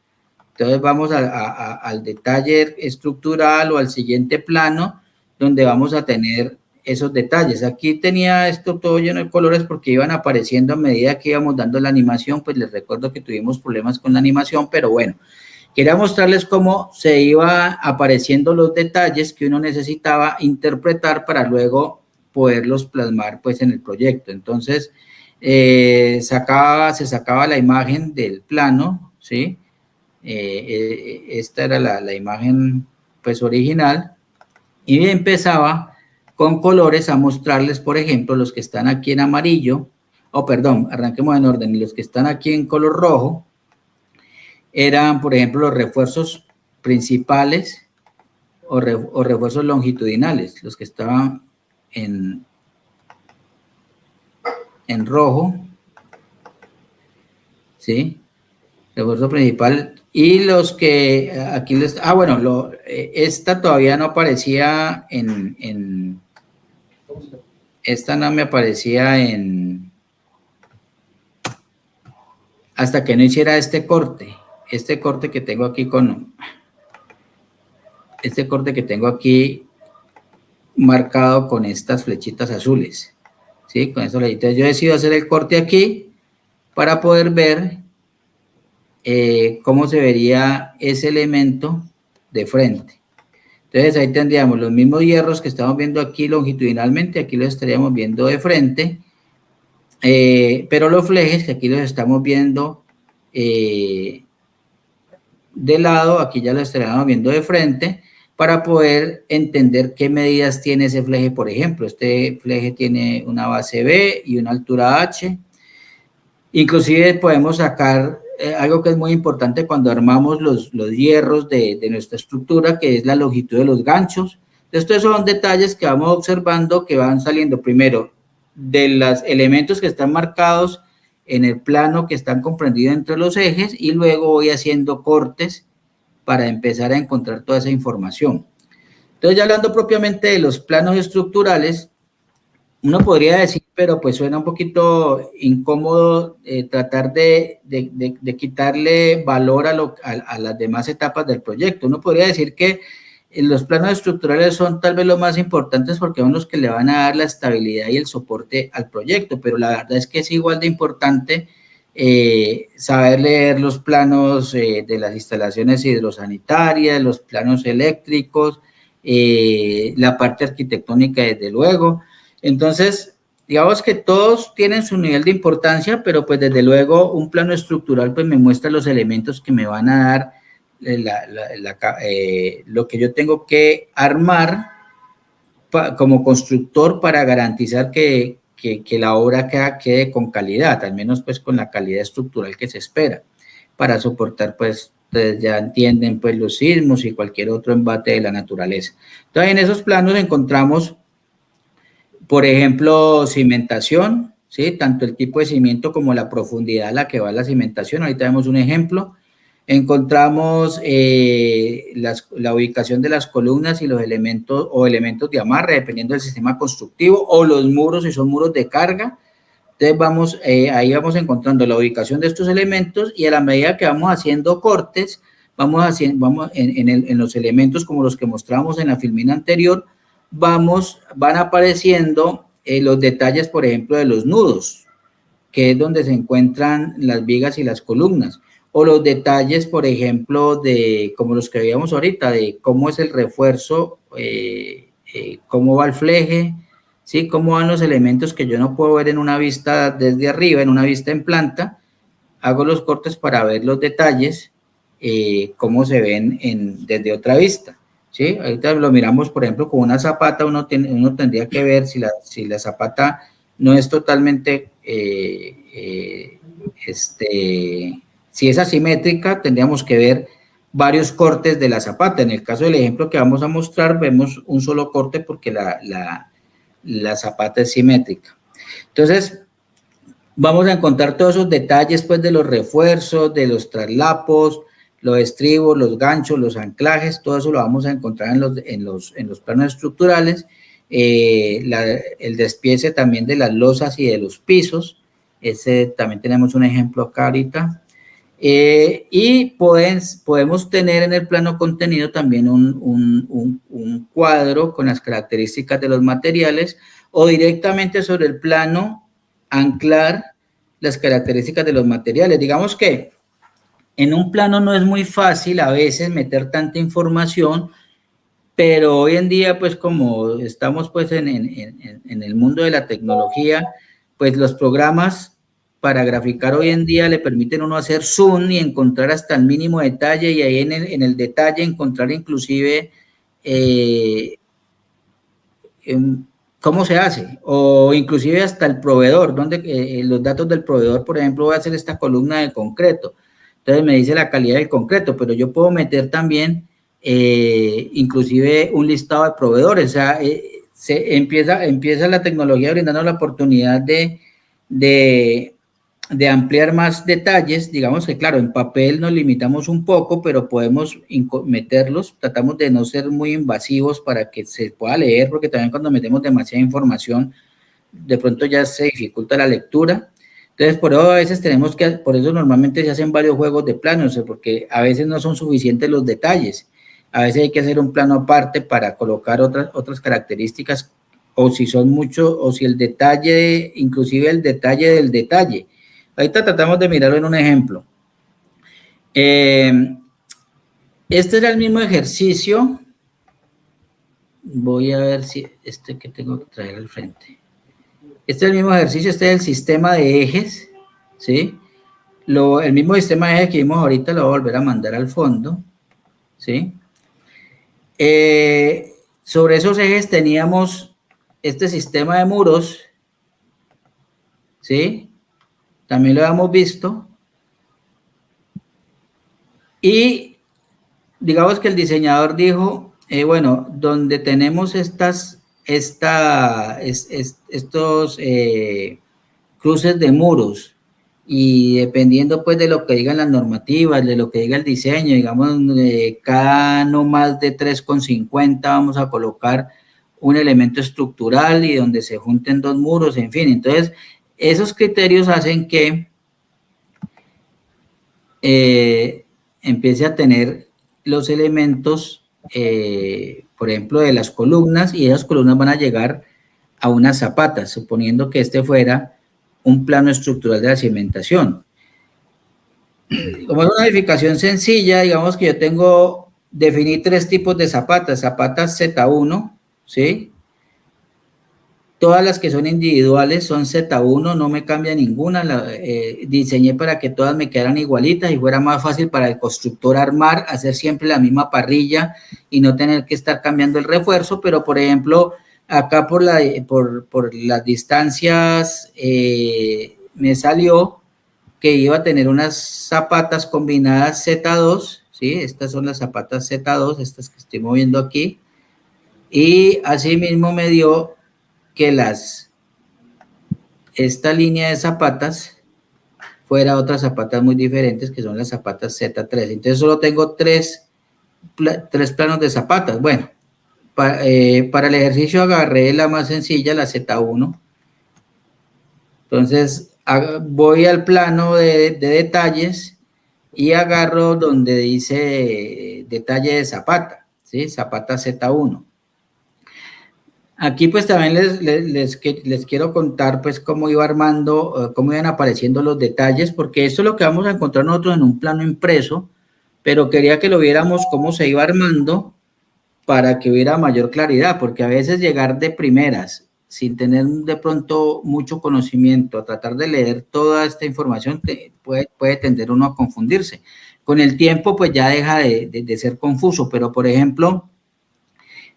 Entonces vamos al detalle estructural o al siguiente plano donde vamos a tener esos detalles. Aquí tenía esto todo lleno de colores porque iban apareciendo a medida que íbamos dando la animación. Pues les recuerdo que tuvimos problemas con la animación, pero bueno, Quería mostrarles cómo se iba apareciendo los detalles que uno necesitaba interpretar para luego poderlos plasmar pues en el proyecto. Entonces, se sacaba la imagen del plano, ¿sí? Esta era la imagen pues original y empezaba con colores a mostrarles, por ejemplo, los que están aquí en amarillo, perdón, arranquemos en orden, los que están aquí en color rojo, eran, por ejemplo, los refuerzos principales o refuerzos longitudinales, los que estaban en rojo, ¿sí? Refuerzo principal, y los que aquí les... bueno, esta todavía no aparecía esta no me aparecía hasta que no hiciera este corte que tengo aquí marcado con estas flechitas azules, ¿sí? Con estas flechitas. Yo decido hacer el corte aquí para poder ver cómo se vería ese elemento de frente. Entonces ahí tendríamos los mismos hierros que estamos viendo aquí longitudinalmente, aquí los estaríamos viendo de frente, pero los flejes que aquí los estamos viendo de lado, aquí ya lo estaríamos viendo de frente, para poder entender qué medidas tiene ese fleje. Por ejemplo, este fleje tiene una base B y una altura H. Inclusive podemos sacar algo que es muy importante cuando armamos los hierros de nuestra estructura, que es la longitud de los ganchos. Estos son detalles que vamos observando que van saliendo primero de los elementos que están marcados en el plano, que están comprendidos entre los ejes, y luego voy haciendo cortes para empezar a encontrar toda esa información. Entonces, ya hablando propiamente de los planos estructurales, uno podría decir, pero pues suena un poquito incómodo tratar de quitarle valor a las demás etapas del proyecto. Uno podría decir que los planos estructurales son tal vez los más importantes porque son los que le van a dar la estabilidad y el soporte al proyecto, pero la verdad es que es igual de importante saber leer los planos de las instalaciones hidrosanitarias, los planos eléctricos, la parte arquitectónica desde luego. Entonces, digamos que todos tienen su nivel de importancia, pero pues desde luego un plano estructural pues me muestra los elementos que me van a dar lo que yo tengo que armar como constructor para garantizar que la obra quede con calidad, al menos pues con la calidad estructural que se espera, para soportar pues, ya entienden pues los sismos y cualquier otro embate de la naturaleza. Entonces en esos planos encontramos, por ejemplo, cimentación, ¿sí? Tanto el tipo de cimiento como la profundidad a la que va la cimentación. Ahorita vemos un ejemplo. Encontramos la ubicación de las columnas y los elementos o elementos de amarre, dependiendo del sistema constructivo, o los muros, si son muros de carga. Entonces ahí vamos encontrando la ubicación de estos elementos, y a la medida que vamos haciendo cortes, en los elementos como los que mostramos en la filmina anterior, van apareciendo los detalles, por ejemplo, de los nudos, que es donde se encuentran las vigas y las columnas, o los detalles, por ejemplo, como los que veíamos ahorita, de cómo es el refuerzo, cómo va el fleje, ¿sí? Cómo van los elementos que yo no puedo ver en una vista desde arriba, en una vista en planta. Hago los cortes para ver los detalles, cómo se ven desde otra vista. ¿Sí? Ahorita lo miramos, por ejemplo, con una zapata, uno tendría que ver si la zapata no es totalmente, si es asimétrica, tendríamos que ver varios cortes de la zapata. En el caso del ejemplo que vamos a mostrar, vemos un solo corte porque la zapata es simétrica. Entonces, vamos a encontrar todos esos detalles, pues, de los refuerzos, de los traslapos, los estribos, los ganchos, los anclajes, todo eso lo vamos a encontrar en los planos estructurales, el despiece también de las losas y de los pisos, ese también tenemos un ejemplo acá ahorita, y podemos tener en el plano contenido también un cuadro con las características de los materiales, o directamente sobre el plano anclar las características de los materiales. Digamos que En un plano no es muy fácil a veces meter tanta información, pero hoy en día, pues como estamos pues en el mundo de la tecnología, pues los programas para graficar hoy en día le permiten a uno hacer zoom y encontrar hasta el mínimo detalle, y ahí en el detalle encontrar inclusive cómo se hace, o inclusive hasta el proveedor, donde los datos del proveedor, por ejemplo, voy a hacer esta columna de concreto, entonces me dice la calidad del concreto, pero yo puedo meter también inclusive un listado de proveedores, o sea, empieza la tecnología brindando la oportunidad de, de ampliar más detalles. Digamos que claro, en papel nos limitamos un poco, pero podemos meterlos, tratamos de no ser muy invasivos para que se pueda leer, porque también cuando metemos demasiada información, de pronto ya se dificulta la lectura. Entonces, por eso a veces por eso normalmente se hacen varios juegos de planos, porque a veces no son suficientes los detalles. A veces hay que hacer un plano aparte para colocar otras características, o si son muchos, o si el detalle, inclusive el detalle del detalle. Ahorita tratamos de mirarlo en un ejemplo. Este era el mismo ejercicio. Voy a ver si que tengo que traer al frente. Este es el mismo ejercicio, este es el sistema de ejes, ¿sí? El mismo sistema de ejes que vimos ahorita lo voy a volver a mandar al fondo, ¿sí? Sobre esos ejes teníamos este sistema de muros, ¿sí? También lo habíamos visto. Y digamos que el diseñador dijo, bueno, donde tenemos estos cruces de muros, y dependiendo pues de lo que digan las normativas, de lo que diga el diseño, digamos, cada no más de 3,50 vamos a colocar un elemento estructural y donde se junten dos muros, en fin. Entonces, esos criterios hacen que empiece a tener los elementos, por ejemplo, de las columnas, y esas columnas van a llegar a unas zapatas, suponiendo que este fuera un plano estructural de la cimentación. Como es una edificación sencilla, digamos que yo definí 3 tipos de zapatas Z1, ¿sí? Todas las que son individuales son Z1, no me cambia ninguna, diseñé para que todas me quedaran igualitas y fuera más fácil para el constructor armar, hacer siempre la misma parrilla y no tener que estar cambiando el refuerzo. Pero, por ejemplo, acá por las distancias me salió que iba a tener unas zapatas combinadas Z2, ¿sí? Estas son las zapatas Z2, estas que estoy moviendo aquí, y asimismo me dio que esta línea de zapatas fuera otras zapatas muy diferentes, que son las zapatas Z3. Entonces solo tengo tres planos de zapatas. Bueno, para el ejercicio agarré la más sencilla, la Z1. Entonces voy al plano de detalles y agarro donde dice detalle de zapata, ¿sí? Zapata Z1. Aquí pues también les quiero contar pues cómo iba armando, cómo iban apareciendo los detalles, porque esto es lo que vamos a encontrar nosotros en un plano impreso, pero quería que lo viéramos cómo se iba armando para que hubiera mayor claridad, porque a veces llegar de primeras, sin tener de pronto mucho conocimiento, a tratar de leer toda esta información, puede tender uno a confundirse. Con el tiempo pues ya deja de ser confuso, pero por ejemplo,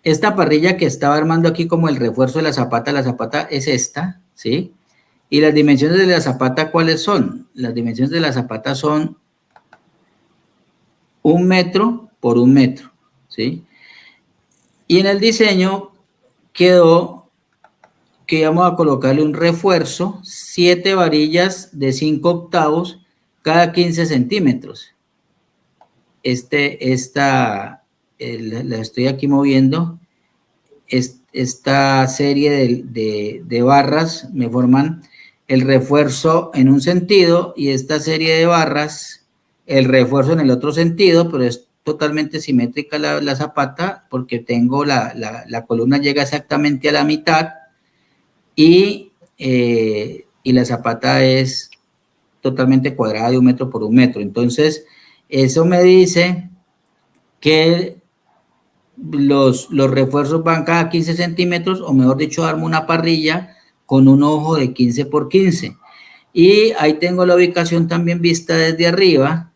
esta parrilla que estaba armando aquí como el refuerzo de la zapata es esta, ¿sí? Y las dimensiones de la zapata, ¿cuáles son? Las dimensiones de la zapata son 1 metro por 1 metro, ¿sí? Y en el diseño quedó que íbamos a colocarle un refuerzo, 7 varillas de 5 octavos cada 15 centímetros. La estoy aquí moviendo. Esta serie de barras me forman el refuerzo en un sentido, y esta serie de barras el refuerzo en el otro sentido, pero es totalmente simétrica la zapata, porque tengo la columna llega exactamente a la mitad, y la zapata es totalmente cuadrada de 1 metro por 1 metro. Entonces, Eso me dice que los refuerzos van cada 15 centímetros, o mejor dicho, armo una parrilla con un ojo de 15 por 15. Y ahí tengo la ubicación también vista desde arriba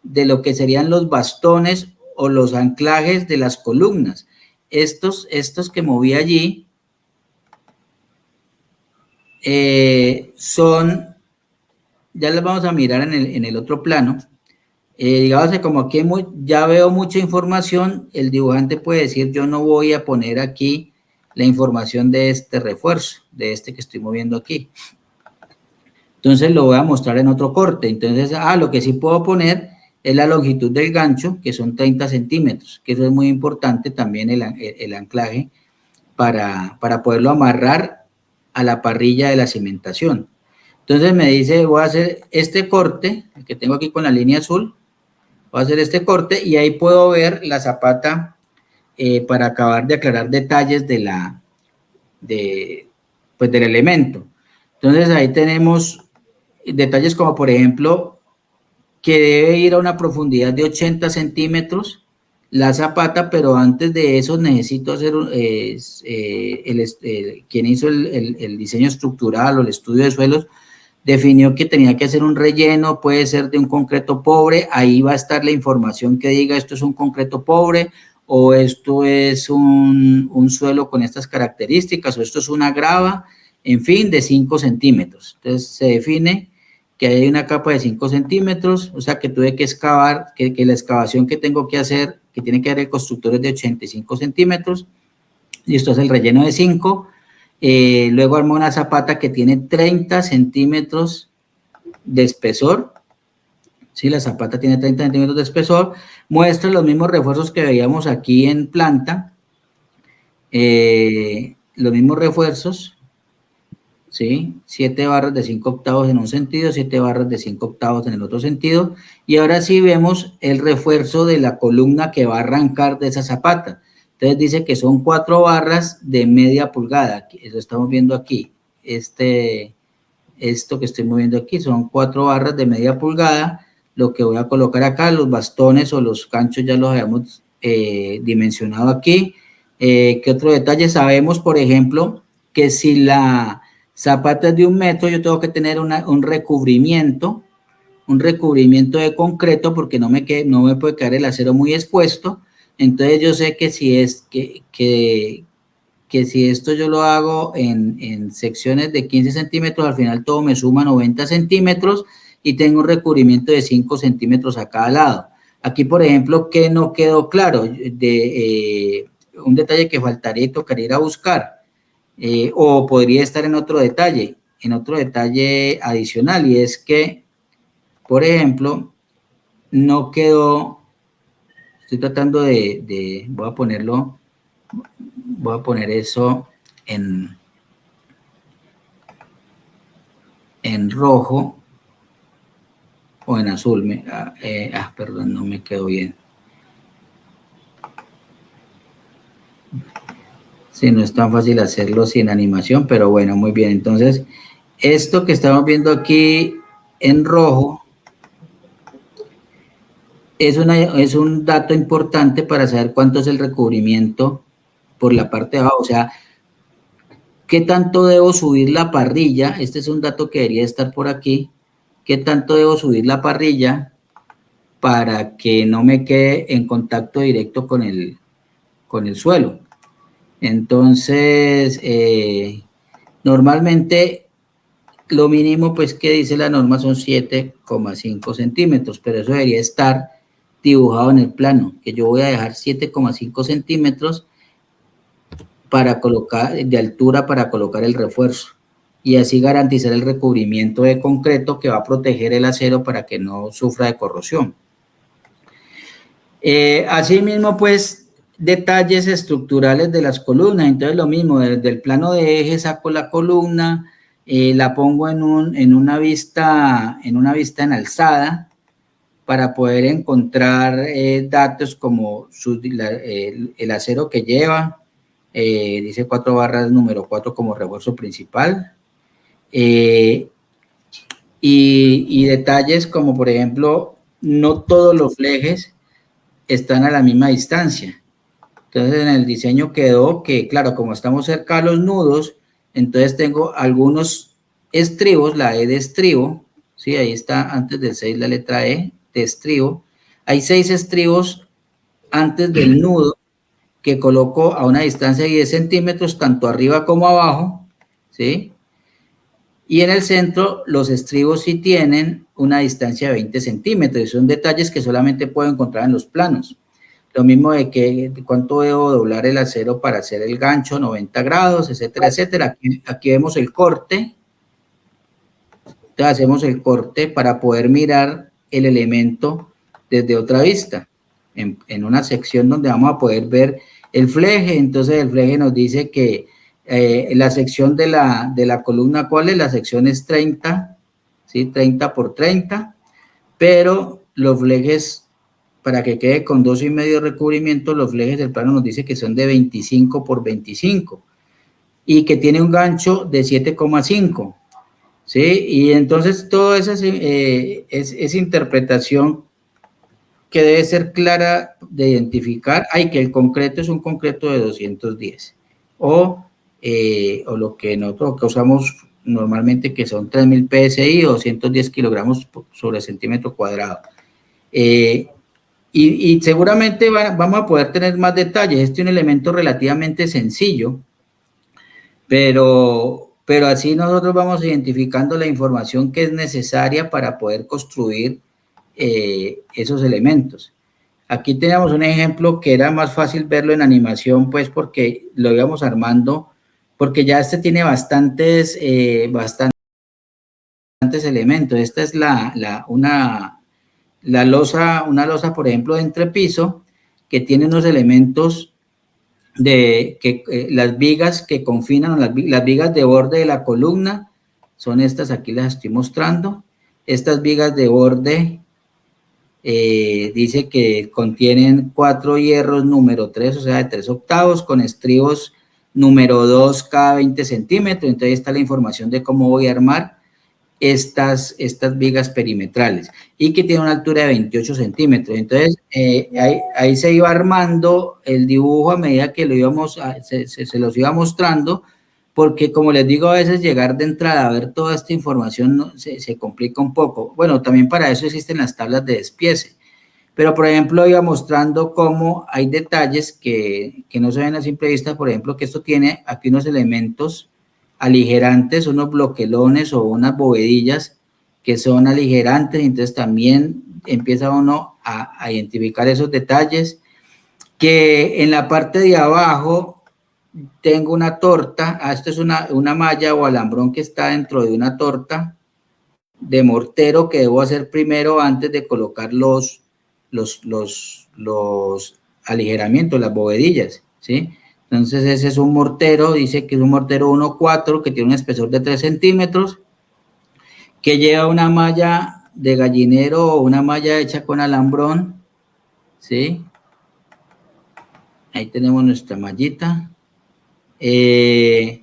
de lo que serían los bastones o los anclajes de las columnas. Estos que moví allí son, ya los vamos a mirar en el otro plano. Digamos que como aquí ya veo mucha información, el dibujante puede decir, yo no voy a poner aquí la información de este refuerzo, de este que estoy moviendo aquí. Entonces lo voy a mostrar en otro corte. Entonces, lo que sí puedo poner es la longitud del gancho, que son 30 centímetros, que eso es muy importante también el anclaje para poderlo amarrar a la parrilla de la cimentación. Entonces me dice, voy a hacer este corte, el que tengo aquí con la línea azul, voy a hacer este corte y ahí puedo ver la zapata para acabar de aclarar detalles del elemento. Entonces ahí tenemos detalles como por ejemplo que debe ir a una profundidad de 80 centímetros la zapata, pero antes de eso necesito hacer quien hizo el diseño estructural o el estudio de suelos definió que tenía que hacer un relleno, puede ser de un concreto pobre, ahí va a estar la información que diga esto es un concreto pobre o esto es un suelo con estas características o esto es una grava, en fin, de 5 centímetros. Entonces se define que hay una capa de 5 centímetros, o sea que tuve que excavar, que la excavación que tengo que hacer, que tiene que hacer el constructor es de 85 centímetros, y esto es el relleno de 5. Luego armé una zapata que tiene 30 centímetros de espesor. Sí, la zapata tiene 30 centímetros de espesor. Muestra los mismos refuerzos que veíamos aquí en planta. Los mismos refuerzos. ¿Sí? 7 barras de 5 octavos en un sentido, 7 barras de 5 octavos en el otro sentido. Y ahora sí vemos el refuerzo de la columna que va a arrancar de esa zapata. Entonces dice que son 4 barras de media pulgada. Eso estamos viendo aquí. Esto que estoy moviendo aquí son 4 barras de media pulgada. Lo que voy a colocar acá, los bastones o los ganchos ya los habíamos dimensionado aquí. ¿Qué otro detalle? Sabemos, por ejemplo, que si la zapata es de 1 metro, yo tengo que tener un recubrimiento de concreto porque no me puede quedar el acero muy expuesto. Entonces yo sé que si si esto yo lo hago en secciones de 15 centímetros, al final todo me suma 90 centímetros y tengo un recubrimiento de 5 centímetros a cada lado. Aquí, por ejemplo, que no quedó claro, un detalle que faltaría y tocaría ir a buscar, o podría estar en otro detalle adicional, y es que, por ejemplo, no quedó. Estoy tratando voy a poner eso en rojo o en azul. Perdón, no me quedó bien. Sí, no es tan fácil hacerlo sin animación, pero bueno, muy bien. Entonces, esto que estamos viendo aquí en rojo es un dato importante para saber cuánto es el recubrimiento por la parte de abajo. O sea, ¿qué tanto debo subir la parrilla? Este es un dato que debería estar por aquí. ¿Qué tanto debo subir la parrilla para que no me quede en contacto directo con el suelo? Entonces, normalmente lo mínimo pues que dice la norma son 7,5 centímetros, pero eso debería estar dibujado en el plano, que yo voy a dejar 7,5 centímetros para colocar, de altura para colocar el refuerzo, y así garantizar el recubrimiento de concreto que va a proteger el acero para que no sufra de corrosión. Asimismo, pues, detalles estructurales de las columnas. Entonces, lo mismo, desde el plano de eje saco la columna, la pongo en una vista en alzada para poder encontrar datos como el acero que lleva, dice 4 barras número 4 como refuerzo principal, y detalles como, por ejemplo, no todos los flejes están a la misma distancia. Entonces, en el diseño quedó que, claro, como estamos cerca a los nudos, entonces tengo algunos estribos, la E de estribo, ¿sí? Ahí está antes del 6 la letra E de estribo. Hay 6 estribos antes del nudo que coloco a una distancia de 10 centímetros, tanto arriba como abajo, ¿sí? Y en el centro, los estribos sí tienen una distancia de 20 centímetros. Y son detalles que solamente puedo encontrar en los planos. Lo mismo de que cuánto debo doblar el acero para hacer el gancho, 90 grados, etcétera, etcétera. Aquí vemos el corte. Entonces hacemos el corte para poder mirar el elemento desde otra vista. En una sección donde vamos a poder ver el fleje. Entonces el fleje nos dice que la sección de la columna, ¿cuál es? La sección es 30, ¿sí? 30 por 30, pero los flejes, para que quede con 2,5 recubrimientos, los flejes del plano nos dice que son de 25 por 25 y que tiene un gancho de 7,5, ¿sí? Y entonces toda esa es interpretación que debe ser clara de identificar. Que el concreto es un concreto de 210 o lo que nosotros usamos normalmente, que son 3000 PSI o 210 kilogramos sobre centímetro cuadrado. Y seguramente vamos a poder tener más detalles. Este es un elemento relativamente sencillo, pero así nosotros vamos identificando la información que es necesaria para poder construir esos elementos. Aquí tenemos un ejemplo que era más fácil verlo en animación, pues porque lo íbamos armando, porque ya este tiene bastantes elementos. Esta es una losa, por ejemplo, de entrepiso, que tiene unos elementos las vigas que confinan, las vigas de borde de la columna, son estas, aquí las estoy mostrando. Estas vigas de borde dice que contienen 4 hierros número 3, o sea, de 3 octavos, con estribos número 2 cada 20 centímetros. Entonces está la información de cómo voy a armar estas vigas perimetrales, y que tiene una altura de 28 centímetros. Entonces, ahí se iba armando el dibujo a medida que se los iba mostrando, porque como les digo, a veces llegar de entrada a ver toda esta información se complica un poco. Bueno, también para eso existen las tablas de despiece, pero por ejemplo iba mostrando cómo hay detalles que no se ven a simple vista. Por ejemplo, que esto tiene aquí unos elementos aligerantes, unos bloquelones o unas bovedillas que son aligerantes. Entonces también empieza uno a identificar esos detalles. Que en la parte de abajo tengo una torta, esto es una malla o alambrón que está dentro de una torta de mortero que debo hacer primero antes de colocar los aligeramientos, las bovedillas, ¿sí? Entonces ese es un mortero, dice que es un mortero 1.4 que tiene un espesor de 3 centímetros, que lleva una malla de gallinero o una malla hecha con alambrón, ¿sí? Ahí tenemos nuestra mallita. Y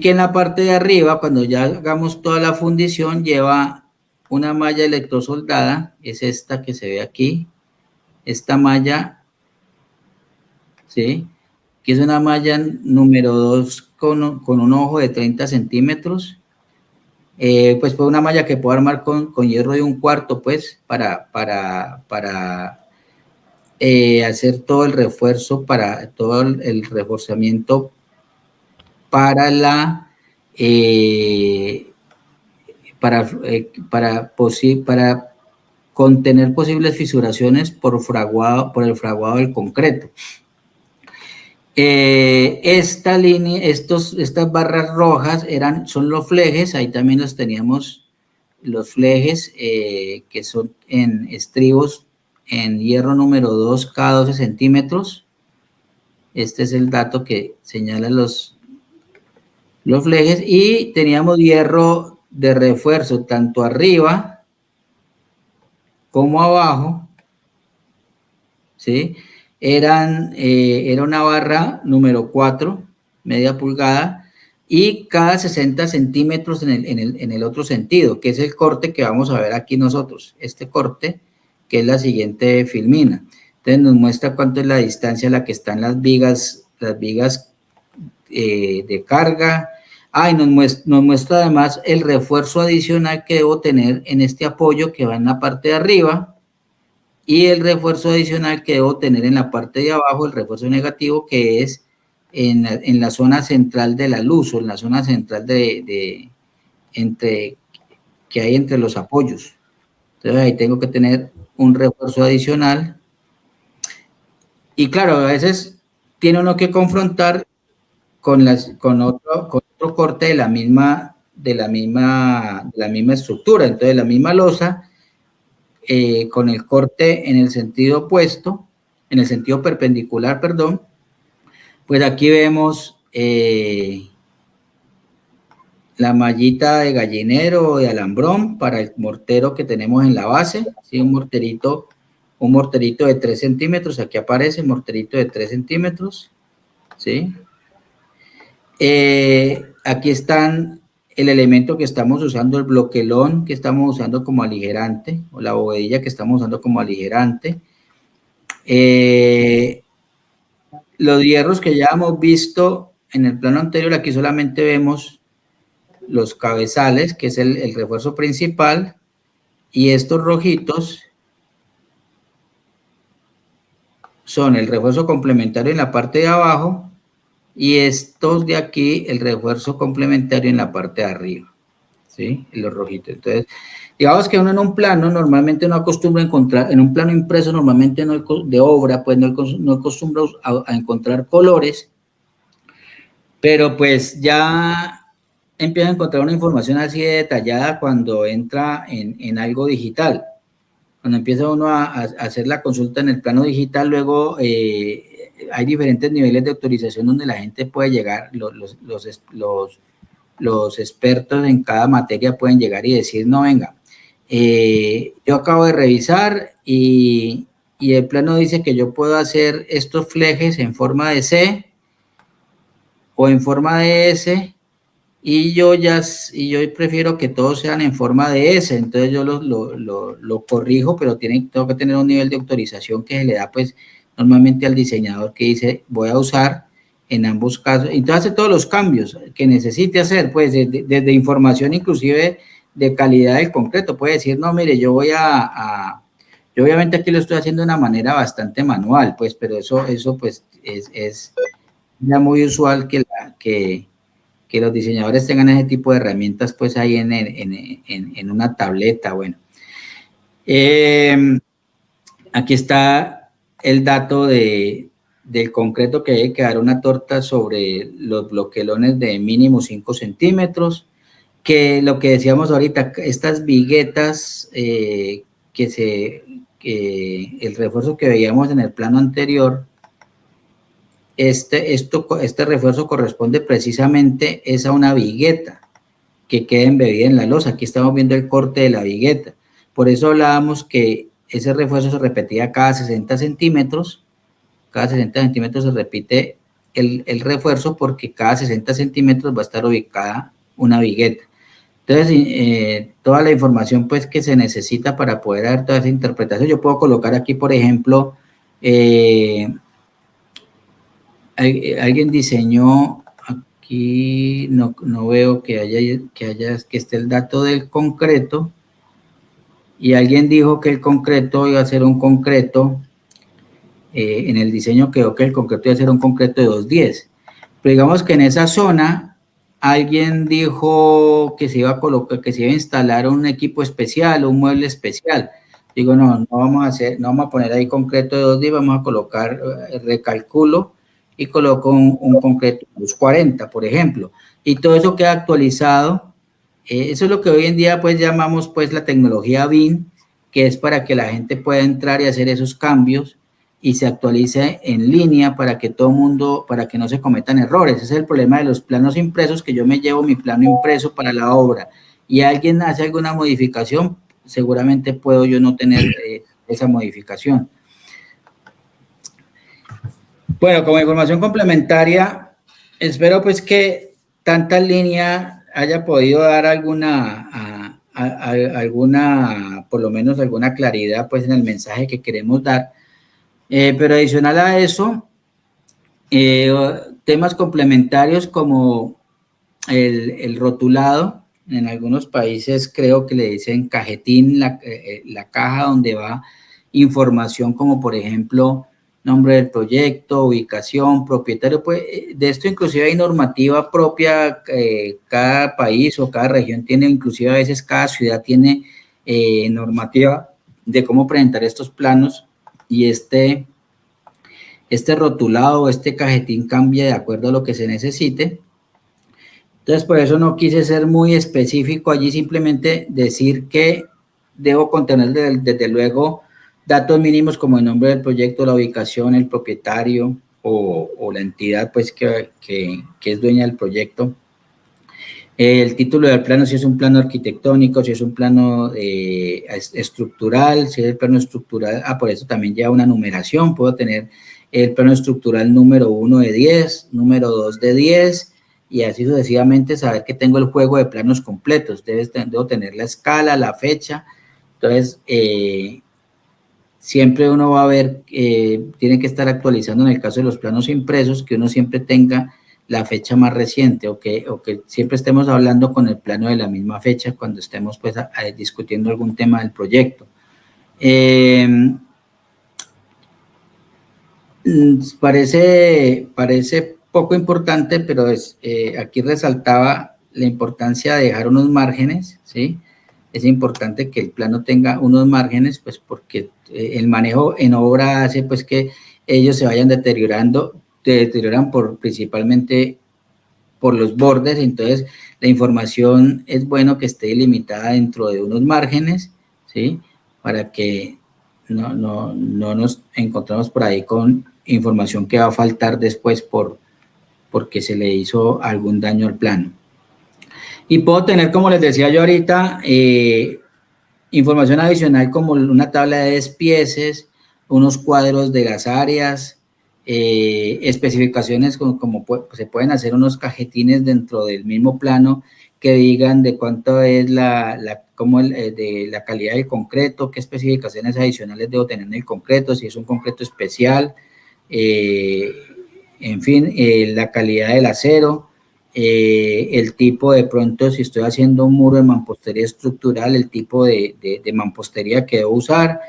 que en la parte de arriba, cuando ya hagamos toda la fundición, lleva una malla electrosoldada, es esta que se ve aquí, esta malla, ¿sí? Que es una malla número 2 con un ojo de 30 centímetros, pues fue una malla que puedo armar con hierro de 1/4, pues, para hacer todo el refuerzo, para todo el reforzamiento para para contener posibles fisuraciones por el fraguado del concreto. Esta línea, estas barras rojas son los flejes. Ahí también los teníamos, los flejes que son en estribos en hierro número 2 cada 12 centímetros. Este es el dato que señala los flejes. Y teníamos hierro de refuerzo tanto arriba como abajo, ¿sí? Era una barra número 4, media pulgada, y cada 60 centímetros en el otro sentido, que es el corte que vamos a ver aquí nosotros. Este corte que es la siguiente filmina. Entonces nos muestra cuánto es la distancia a la que están las vigas de carga. Y nos muestra además el refuerzo adicional que debo tener en este apoyo que va en la parte de arriba, y el refuerzo adicional que debo tener en la parte de abajo, el refuerzo negativo, que es en la zona central de la luz, o en la zona central que hay entre los apoyos. Entonces ahí tengo que tener un refuerzo adicional. Y claro, a veces tiene uno que confrontar con otro corte de la misma estructura. Entonces la misma losa, con el corte en el sentido opuesto, en el sentido perpendicular, perdón, pues aquí vemos la mallita de gallinero o de alambrón para el mortero que tenemos en la base, ¿sí? Un morterito de 3 centímetros, aquí aparece morterito de 3 centímetros, ¿sí? Aquí están el elemento que estamos usando, el bloquelón que estamos usando como aligerante, o la bovedilla que estamos usando como aligerante. Los hierros que ya hemos visto en el plano anterior, aquí solamente vemos los cabezales, que es el refuerzo principal, y estos rojitos son el refuerzo complementario en la parte de abajo, y estos de aquí, el refuerzo complementario en la parte de arriba, ¿sí? Los rojitos. Entonces, digamos que uno en un plano normalmente no acostumbra a encontrar, en un plano impreso normalmente no, de obra, pues no acostumbra a encontrar colores, pero pues ya empieza a encontrar una información así de detallada cuando entra en algo digital. Cuando empieza uno a hacer la consulta en el plano digital, luego hay diferentes niveles de autorización donde la gente puede llegar, los expertos en cada materia pueden llegar y decir, no, venga, yo acabo de revisar y el plano dice que yo puedo hacer estos flejes en forma de C o en forma de S, y yo prefiero que todos sean en forma de S, entonces yo lo corrijo, pero tengo que tener un nivel de autorización que se le da pues normalmente al diseñador, que dice voy a usar en ambos casos, entonces hace todos los cambios que necesite hacer, pues desde información inclusive de calidad del concreto, puede decir, no, mire, yo obviamente aquí lo estoy haciendo de una manera bastante manual, pues, pero eso pues es ya muy usual que los diseñadores tengan ese tipo de herramientas pues ahí en una tableta. Bueno, aquí está el dato del concreto que debe quedar una torta sobre los bloquelones de mínimo 5 centímetros, que lo que decíamos ahorita, estas viguetas, el refuerzo que veíamos en el plano anterior, este refuerzo corresponde precisamente es a una vigueta que queda embebida en la losa. Aquí estamos viendo el corte de la vigueta. Por eso hablábamos que ese refuerzo se repetía cada 60 centímetros. Cada 60 centímetros se repite el refuerzo, porque cada 60 centímetros va a estar ubicada una vigueta. Entonces, toda la información pues que se necesita para poder dar toda esa interpretación. Yo puedo colocar aquí, por ejemplo, alguien diseñó, aquí no veo que esté el dato del concreto, y alguien dijo que el concreto iba a ser un concreto, en el diseño quedó que el concreto iba a ser un concreto de 210, pero digamos que en esa zona alguien dijo que se iba a colocar, que se iba a instalar un equipo especial, un mueble especial. Digo, no vamos a poner ahí concreto de 210, vamos a colocar, recalculo, y coloco un concreto de 40, por ejemplo, y todo eso queda actualizado. Eso es lo que hoy en día pues llamamos pues la tecnología BIM, que es para que la gente pueda entrar y hacer esos cambios y se actualice en línea para que todo mundo, para que no se cometan errores. Ese es el problema de los planos impresos, que yo me llevo mi plano impreso para la obra y alguien hace alguna modificación, seguramente puedo yo no tener esa modificación. Bueno, como información complementaria, espero pues que tanta línea haya podido dar alguna, por lo menos alguna claridad pues en el mensaje que queremos dar. Pero adicional a eso, temas complementarios como el rotulado. En algunos países creo que le dicen cajetín, la caja donde va información como por ejemplo nombre del proyecto, ubicación, propietario. Pues de esto inclusive hay normativa propia, cada país o cada región tiene, inclusive a veces cada ciudad tiene normativa de cómo presentar estos planos, y este rotulado, este cajetín cambia de acuerdo a lo que se necesite. Entonces, por eso no quise ser muy específico allí, simplemente decir que debo contener desde luego datos mínimos como el nombre del proyecto, la ubicación, el propietario o la entidad pues que es dueña del proyecto. El título del plano, si es un plano arquitectónico, si es un plano estructural, si es el plano estructural, por eso también lleva una numeración. Puedo tener el plano estructural número 1 de 10, número 2 de 10, y así sucesivamente, saber que tengo el juego de planos completos. Debo tener la escala, la fecha. Entonces, siempre uno va a ver, tiene que estar actualizando en el caso de los planos impresos, que uno siempre tenga la fecha más reciente, o que siempre estemos hablando con el plano de la misma fecha cuando estemos pues discutiendo algún tema del proyecto. Parece poco importante, pero aquí resaltaba la importancia de dejar unos márgenes, ¿sí? Es importante que el plano tenga unos márgenes, pues porque el manejo en obra hace pues que ellos se vayan deterioran principalmente por los bordes. Entonces la información es bueno que esté delimitada dentro de unos márgenes, ¿sí? Para que no nos encontramos por ahí con información que va a faltar después porque se le hizo algún daño al plano. Y puedo tener, como les decía yo ahorita, información adicional como una tabla de despieces, unos cuadros de las áreas, especificaciones como se pueden hacer unos cajetines dentro del mismo plano que digan de cuánto es de la calidad del concreto, qué especificaciones adicionales debo tener en el concreto, si es un concreto especial, en fin, la calidad del acero, el tipo de pronto, si estoy haciendo un muro de mampostería estructural, el tipo de mampostería que debo usar,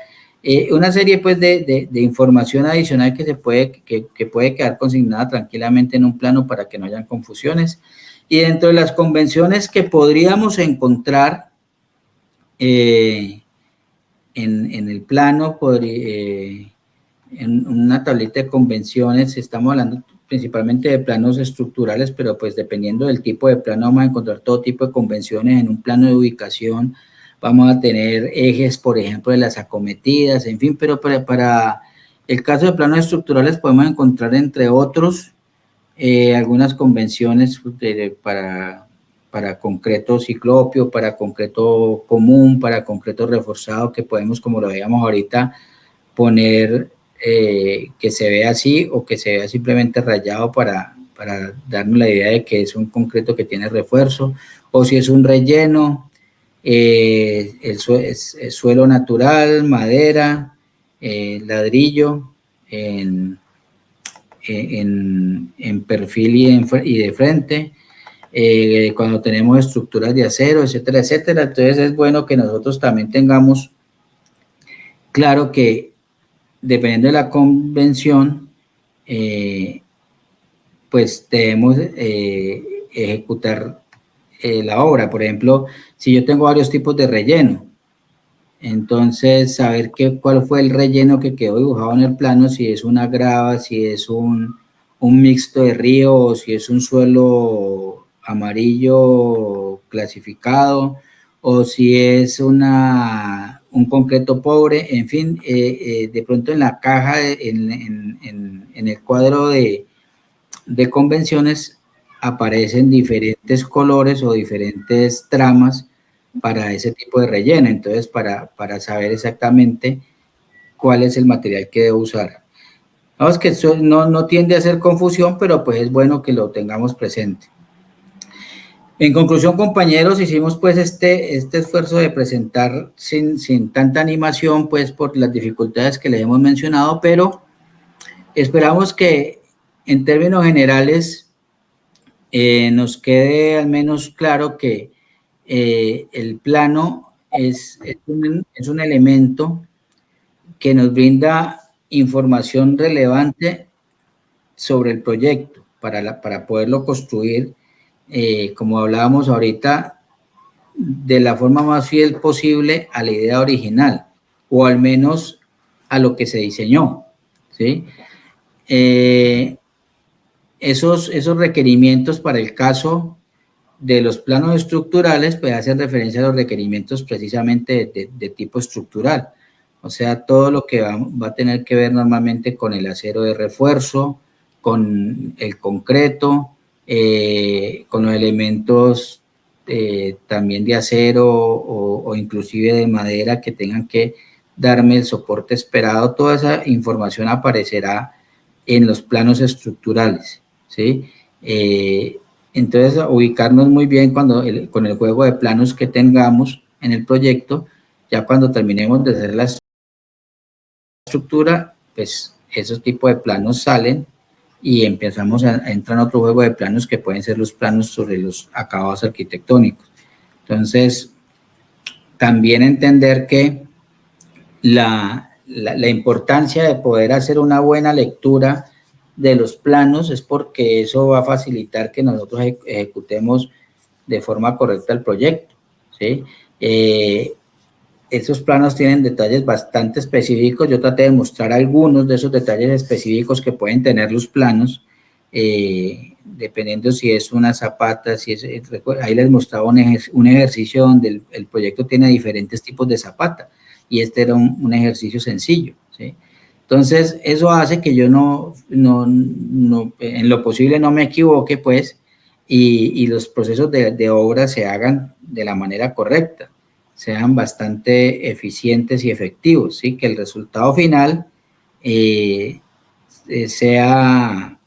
una serie pues de información adicional que puede quedar consignada tranquilamente en un plano para que no hayan confusiones. Y dentro de las convenciones que podríamos encontrar en el plano, en una tablita de convenciones, estamos hablando principalmente de planos estructurales, pero pues dependiendo del tipo de plano vamos a encontrar todo tipo de convenciones. En un plano de ubicación vamos a tener ejes, por ejemplo, de las acometidas, en fin, pero para el caso de planos estructurales podemos encontrar, entre otros, algunas convenciones para concreto ciclopio, para concreto común, para concreto reforzado, que podemos, como lo veíamos ahorita, poner que se vea así o que se vea simplemente rayado para darnos la idea de que es un concreto que tiene refuerzo, o si es un relleno, el suelo natural, madera, ladrillo, en perfil y de frente, cuando tenemos estructuras de acero, etcétera, etcétera. Entonces es bueno que nosotros también tengamos claro que dependiendo de la convención, pues debemos ejecutar la obra. Por ejemplo, si yo tengo varios tipos de relleno, entonces saber cuál fue el relleno que quedó dibujado en el plano, si es una grava, si es un mixto de río, o si es un suelo amarillo clasificado, o si es un concreto pobre, en fin, de pronto en la caja, en el cuadro de convenciones aparecen diferentes colores o diferentes tramas para ese tipo de relleno. Entonces, para saber exactamente cuál es el material que debo usar. Vamos, que eso no tiende a hacer confusión, pero pues es bueno que lo tengamos presente. En conclusión, compañeros, hicimos pues este esfuerzo de presentar sin tanta animación, pues por las dificultades que les hemos mencionado, pero esperamos que en términos generales nos quede al menos claro que el plano es un elemento que nos brinda información relevante sobre el proyecto para poderlo construir, como hablábamos ahorita, de la forma más fiel posible a la idea original, o al menos a lo que se diseñó, ¿sí? Esos requerimientos para el caso de los planos estructurales, pues hacen referencia a los requerimientos precisamente de tipo estructural, o sea, todo lo que va a tener que ver normalmente con el acero de refuerzo, con el concreto, con los elementos también de acero o inclusive de madera que tengan que darme el soporte esperado. Toda esa información aparecerá en los planos estructurales, ¿sí? Entonces, ubicarnos muy bien con el juego de planos que tengamos en el proyecto. Ya cuando terminemos de hacer la estructura, pues esos tipos de planos salen y empezamos a entrar en otro juego de planos que pueden ser los planos sobre los acabados arquitectónicos. Entonces, también entender que la importancia de poder hacer una buena lectura de los planos es porque eso va a facilitar que nosotros ejecutemos de forma correcta el proyecto, ¿sí? Esos planos tienen detalles bastante específicos. Yo traté de mostrar algunos de esos detalles específicos que pueden tener los planos, dependiendo si es una zapata, si es, ahí les mostraba un ejercicio donde el proyecto tiene diferentes tipos de zapata, y este era un ejercicio sencillo, ¿sí? Entonces, eso hace que yo no, en lo posible no me equivoque, pues, y los procesos de obra se hagan de la manera correcta, sean bastante eficientes y efectivos, ¿sí? Que el resultado final sea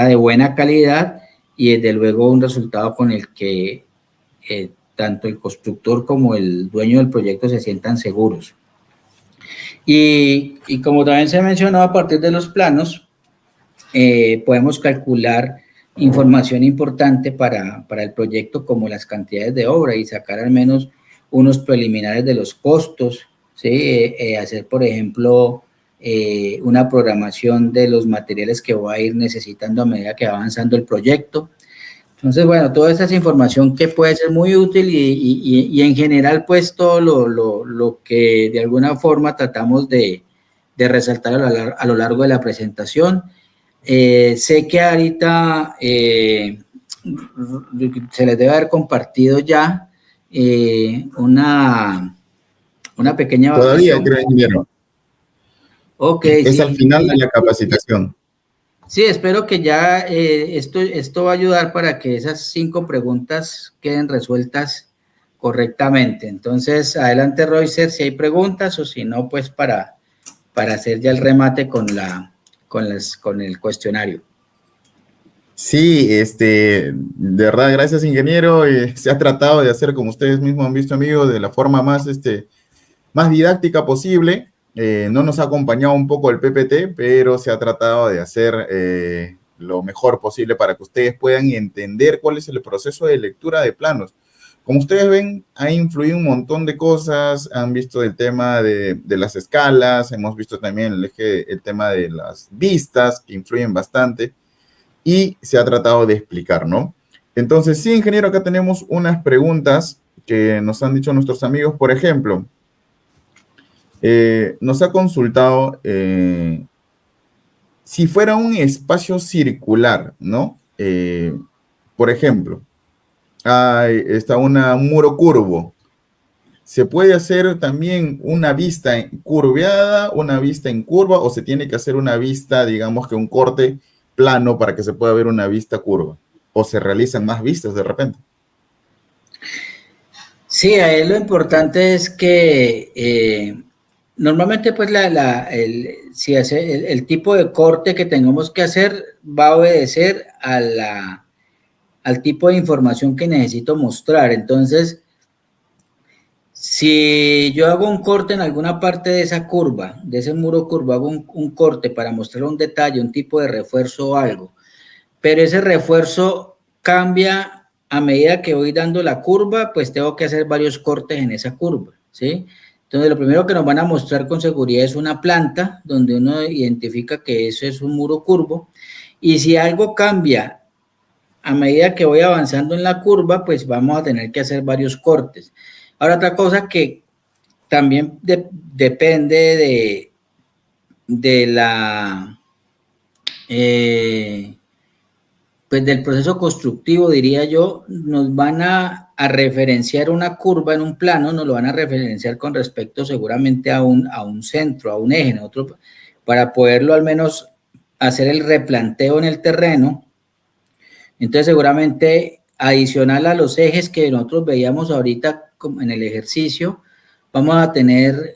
de buena calidad y desde luego un resultado con el que tanto el constructor como el dueño del proyecto se sientan seguros. Y como también se mencionó, a partir de los planos podemos calcular información importante para el proyecto, como las cantidades de obra, y sacar al menos unos preliminares de los costos, ¿sí? Hacer, por ejemplo, una programación de los materiales que voy a ir necesitando a medida que va avanzando el proyecto. Entonces, bueno, toda esa es información que puede ser muy útil y en general, pues, todo lo que de alguna forma tratamos de resaltar a lo largo de la presentación. Sé que ahorita se les debe haber compartido ya una pequeña Todavía, evaluación. creo, ingeniero. Ok, Es sí. al final de la capacitación. Sí, espero que ya esto va a ayudar para que esas 5 preguntas queden resueltas correctamente. Entonces, adelante, Roycer, si hay preguntas, o si no, pues para hacer ya el remate con el cuestionario. Sí, de verdad, gracias, ingeniero. Se ha tratado de hacer, como ustedes mismos han visto, amigos, de la forma más didáctica posible. No nos ha acompañado un poco el PPT, pero se ha tratado de hacer lo mejor posible para que ustedes puedan entender cuál es el proceso de lectura de planos. Como ustedes ven, ha influido un montón de cosas. Han visto el tema de las escalas, hemos visto también el tema de las vistas, que influyen bastante, y se ha tratado de explicar, ¿no? Entonces, sí, ingeniero, acá tenemos unas preguntas que nos han dicho nuestros amigos. Por ejemplo, nos ha consultado si fuera un espacio circular, ¿no? Por ejemplo, está un muro curvo. ¿Se puede hacer también una vista curveada, una vista en curva, o se tiene que hacer una vista, digamos que un corte plano para que se pueda ver una vista curva? ¿O se realizan más vistas de repente? Sí, ahí lo importante es que normalmente pues si el tipo de corte que tengamos que hacer va a obedecer al tipo de información que necesito mostrar. Entonces, si yo hago un corte en alguna parte de esa curva, de ese muro curvo, hago un corte para mostrar un detalle, un tipo de refuerzo o algo, pero ese refuerzo cambia a medida que voy dando la curva, pues tengo que hacer varios cortes en esa curva, ¿sí? Entonces, lo primero que nos van a mostrar con seguridad es una planta, donde uno identifica que eso es un muro curvo, y si algo cambia a medida que voy avanzando en la curva, pues vamos a tener que hacer varios cortes. Ahora, otra cosa que también depende de la... pues del proceso constructivo, diría yo, nos van a referenciar una curva en un plano, nos lo van a referenciar con respecto seguramente a un centro, a un eje, nosotros, para poderlo al menos hacer el replanteo en el terreno. Entonces, seguramente adicional a los ejes que nosotros veíamos ahorita en el ejercicio, vamos a tener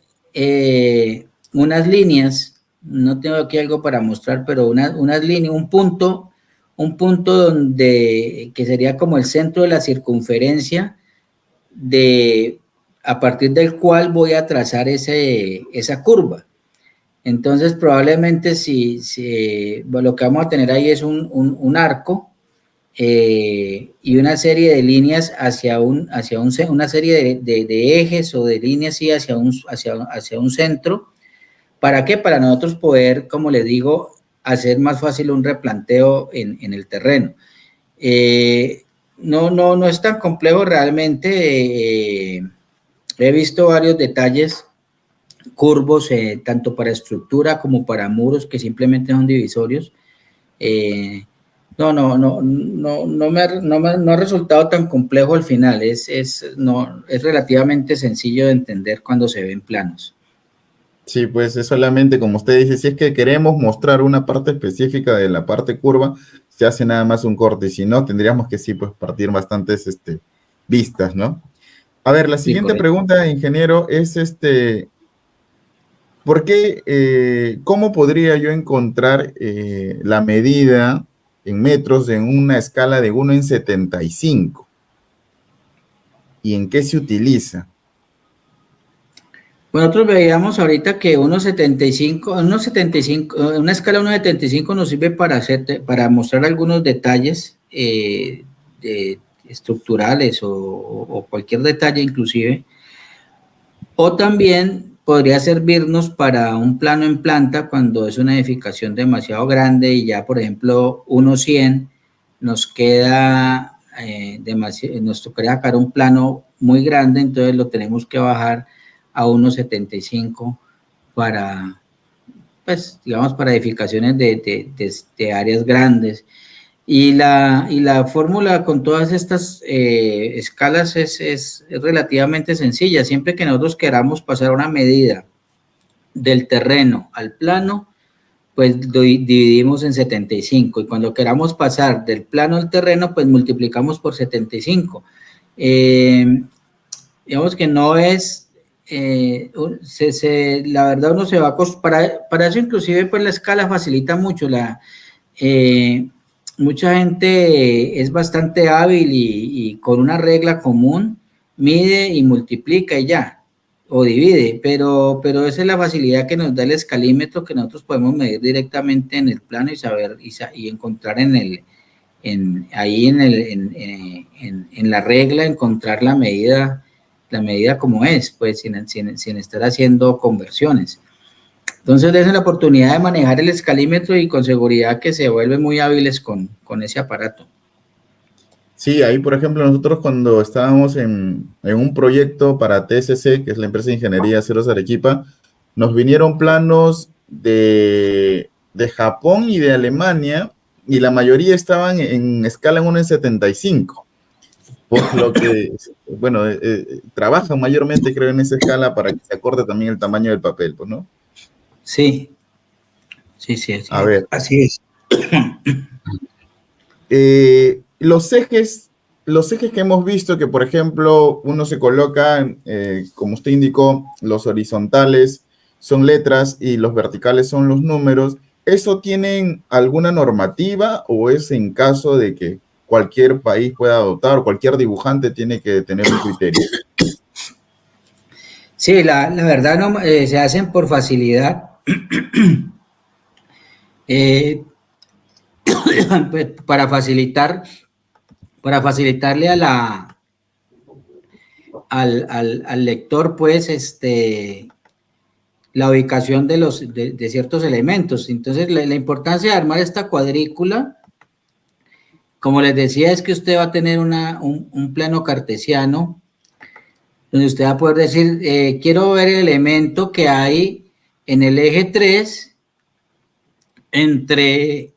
unas líneas, no tengo aquí algo para mostrar, pero unas líneas, un punto donde, que sería como el centro de la circunferencia, a partir del cual voy a trazar esa curva. Entonces, probablemente lo que vamos a tener ahí es un arco y una serie de líneas hacia una serie de ejes o de líneas sí, hacia un centro. ¿Para qué? Para nosotros poder, como les digo, hacer más fácil un replanteo en el terreno. No es tan complejo realmente. He visto varios detalles curvos, tanto para estructura como para muros que simplemente son divisorios. No ha resultado tan complejo al final. Es relativamente sencillo de entender cuando se ven planos. Sí, pues es solamente, como usted dice, si es que queremos mostrar una parte específica de la parte curva, se hace nada más un corte, y si no, tendríamos que sí, pues partir bastantes vistas, ¿no? A ver, la siguiente pregunta, ingeniero, es ¿por qué, cómo podría yo encontrar la medida en metros en una escala de 1:75? ¿Y en qué se utiliza? Nosotros veíamos ahorita que 1.75, una escala 1.75 nos sirve para mostrar algunos detalles estructurales o cualquier detalle inclusive, o también podría servirnos para un plano en planta cuando es una edificación demasiado grande y ya, por ejemplo, 1.100 nos queda nos tocaría sacar un plano muy grande, entonces lo tenemos que bajar a 1.75 para, pues, digamos, para edificaciones de áreas grandes. Y la fórmula con todas estas escalas es relativamente sencilla. Siempre que nosotros queramos pasar una medida del terreno al plano, pues dividimos en 75. Y cuando queramos pasar del plano al terreno, pues multiplicamos por 75. Digamos que no es... la verdad uno se va a para eso inclusive pues la escala facilita mucho mucha gente es bastante hábil y con una regla común mide y multiplica y ya, o divide, pero esa es la facilidad que nos da el escalímetro, que nosotros podemos medir directamente en el plano y saber y encontrar ahí en la regla, encontrar la medida como es, pues sin estar haciendo conversiones. Entonces, den la oportunidad de manejar el escalímetro y con seguridad que se vuelven muy hábiles con ese aparato. Sí, ahí, por ejemplo, nosotros cuando estábamos en un proyecto para TSC, que es la empresa de Ingeniería de Aceros Arequipa, nos vinieron planos de Japón y de Alemania, y la mayoría estaban en escala en 1:75. Por lo que, bueno, trabajan mayormente, creo, en esa escala para que se acorde también el tamaño del papel, pues, ¿no? Sí, A ver. Así es. Los ejes que hemos visto, que por ejemplo uno se coloca, como usted indicó, los horizontales son letras y los verticales son los números, ¿eso tienen alguna normativa o es en caso de que cualquier país puede adoptar, o cualquier dibujante tiene que tener un criterio? Sí, la verdad no, se hacen por facilidad. Pues, para facilitarle al lector, pues, la ubicación de ciertos elementos. Entonces, la importancia de armar esta cuadrícula, como les decía, es que usted va a tener un plano cartesiano, donde usted va a poder decir, quiero ver el elemento que hay en el eje 3 entre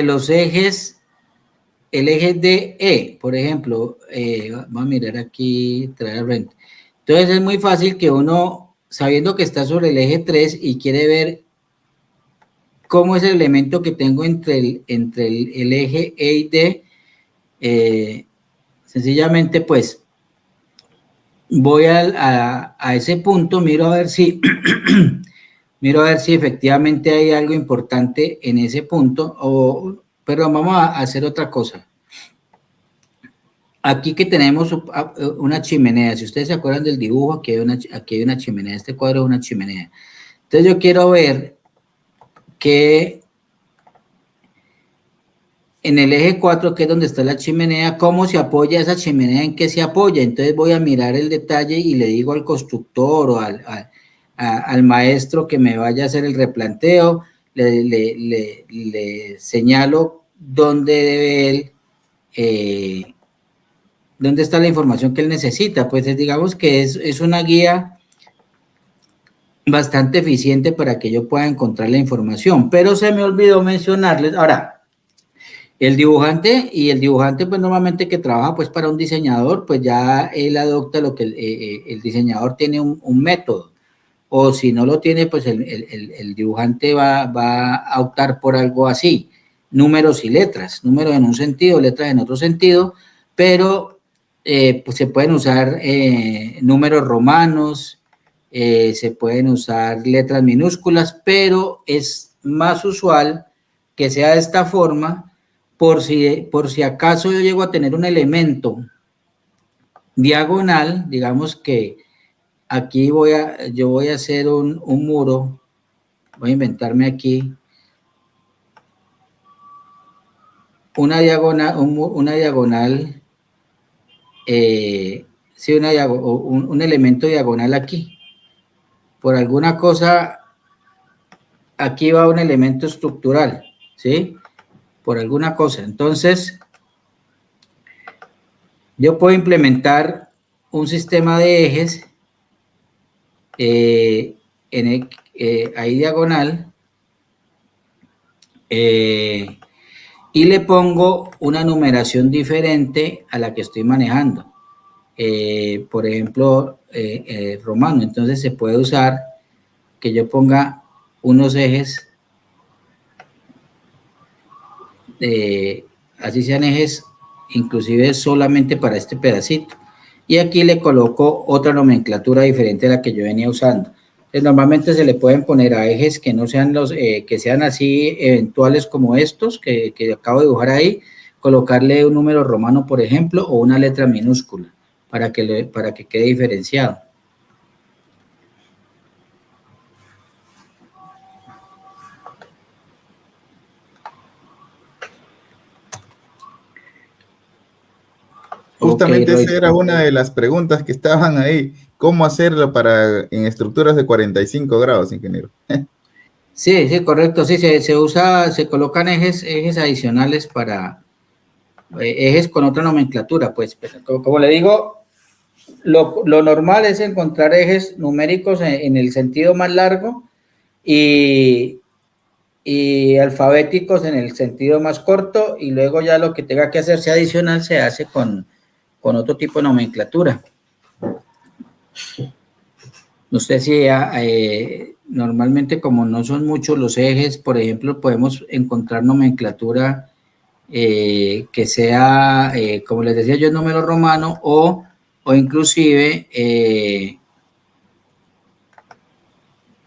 los ejes, el eje DE, por ejemplo, vamos a mirar aquí, traer rent. Entonces es muy fácil que uno, sabiendo que está sobre el eje 3 y quiere ver cómo es el elemento que tengo entre el eje E y D, sencillamente pues voy a ese punto, miro a ver si efectivamente hay algo importante en ese punto, pero vamos a hacer otra cosa. Aquí que tenemos una chimenea, si ustedes se acuerdan del dibujo, aquí hay una chimenea, este cuadro es una chimenea. Entonces yo quiero ver que en el eje 4, que es donde está la chimenea, cómo se apoya esa chimenea, en qué se apoya. Entonces voy a mirar el detalle y le digo al constructor o al maestro que me vaya a hacer el replanteo, le señalo dónde debe él, dónde está la información que él necesita. Pues digamos que es una guía bastante eficiente para que yo pueda encontrar la información, pero se me olvidó mencionarles, ahora, el dibujante pues normalmente que trabaja pues para un diseñador, pues ya él adopta lo que el diseñador tiene un método, o si no lo tiene, pues el dibujante va a optar por algo así, números y letras, números en un sentido, letras en otro sentido, pero pues se pueden usar números romanos, se pueden usar letras minúsculas, pero es más usual que sea de esta forma, por si acaso yo llego a tener un elemento diagonal, digamos que aquí yo voy a hacer un muro, voy a inventarme aquí una diagonal, sí, un elemento diagonal aquí. Por alguna cosa, aquí va un elemento estructural, ¿sí? Por alguna cosa. Entonces, yo puedo implementar un sistema de ejes ahí diagonal y le pongo una numeración diferente a la que estoy manejando. Por ejemplo, romano. Entonces se puede usar que yo ponga unos ejes, así sean ejes inclusive solamente para este pedacito. Y aquí le coloco otra nomenclatura diferente a la que yo venía usando. Entonces, normalmente se le pueden poner a ejes que no sean que sean así eventuales como estos que acabo de dibujar ahí, colocarle un número romano, por ejemplo, o una letra minúscula para que quede diferenciado. Justamente esa era una de las preguntas que estaban ahí. ¿Cómo hacerlo en estructuras de 45 grados, ingeniero? Sí, sí, correcto. Sí, se colocan ejes adicionales para ejes con otra nomenclatura. Pues como le digo, lo normal es encontrar ejes numéricos en el sentido más largo y alfabéticos en el sentido más corto, y luego ya lo que tenga que hacerse adicional se hace con otro tipo de nomenclatura. No sé si normalmente, como no son muchos los ejes, por ejemplo, podemos encontrar nomenclatura que sea, como les decía yo, en número romano o inclusive,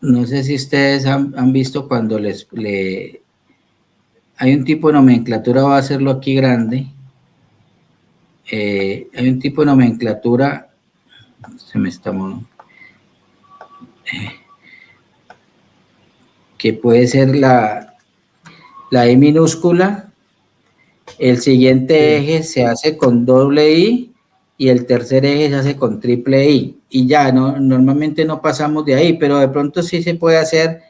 no sé si ustedes han visto cuando hay un tipo de nomenclatura, voy a hacerlo aquí grande. Hay un tipo de nomenclatura, se me está que puede ser la I minúscula, el siguiente eje se hace con doble I y el tercer eje se hace con triple I. Y ya, no, normalmente no pasamos de ahí, pero de pronto sí se puede hacer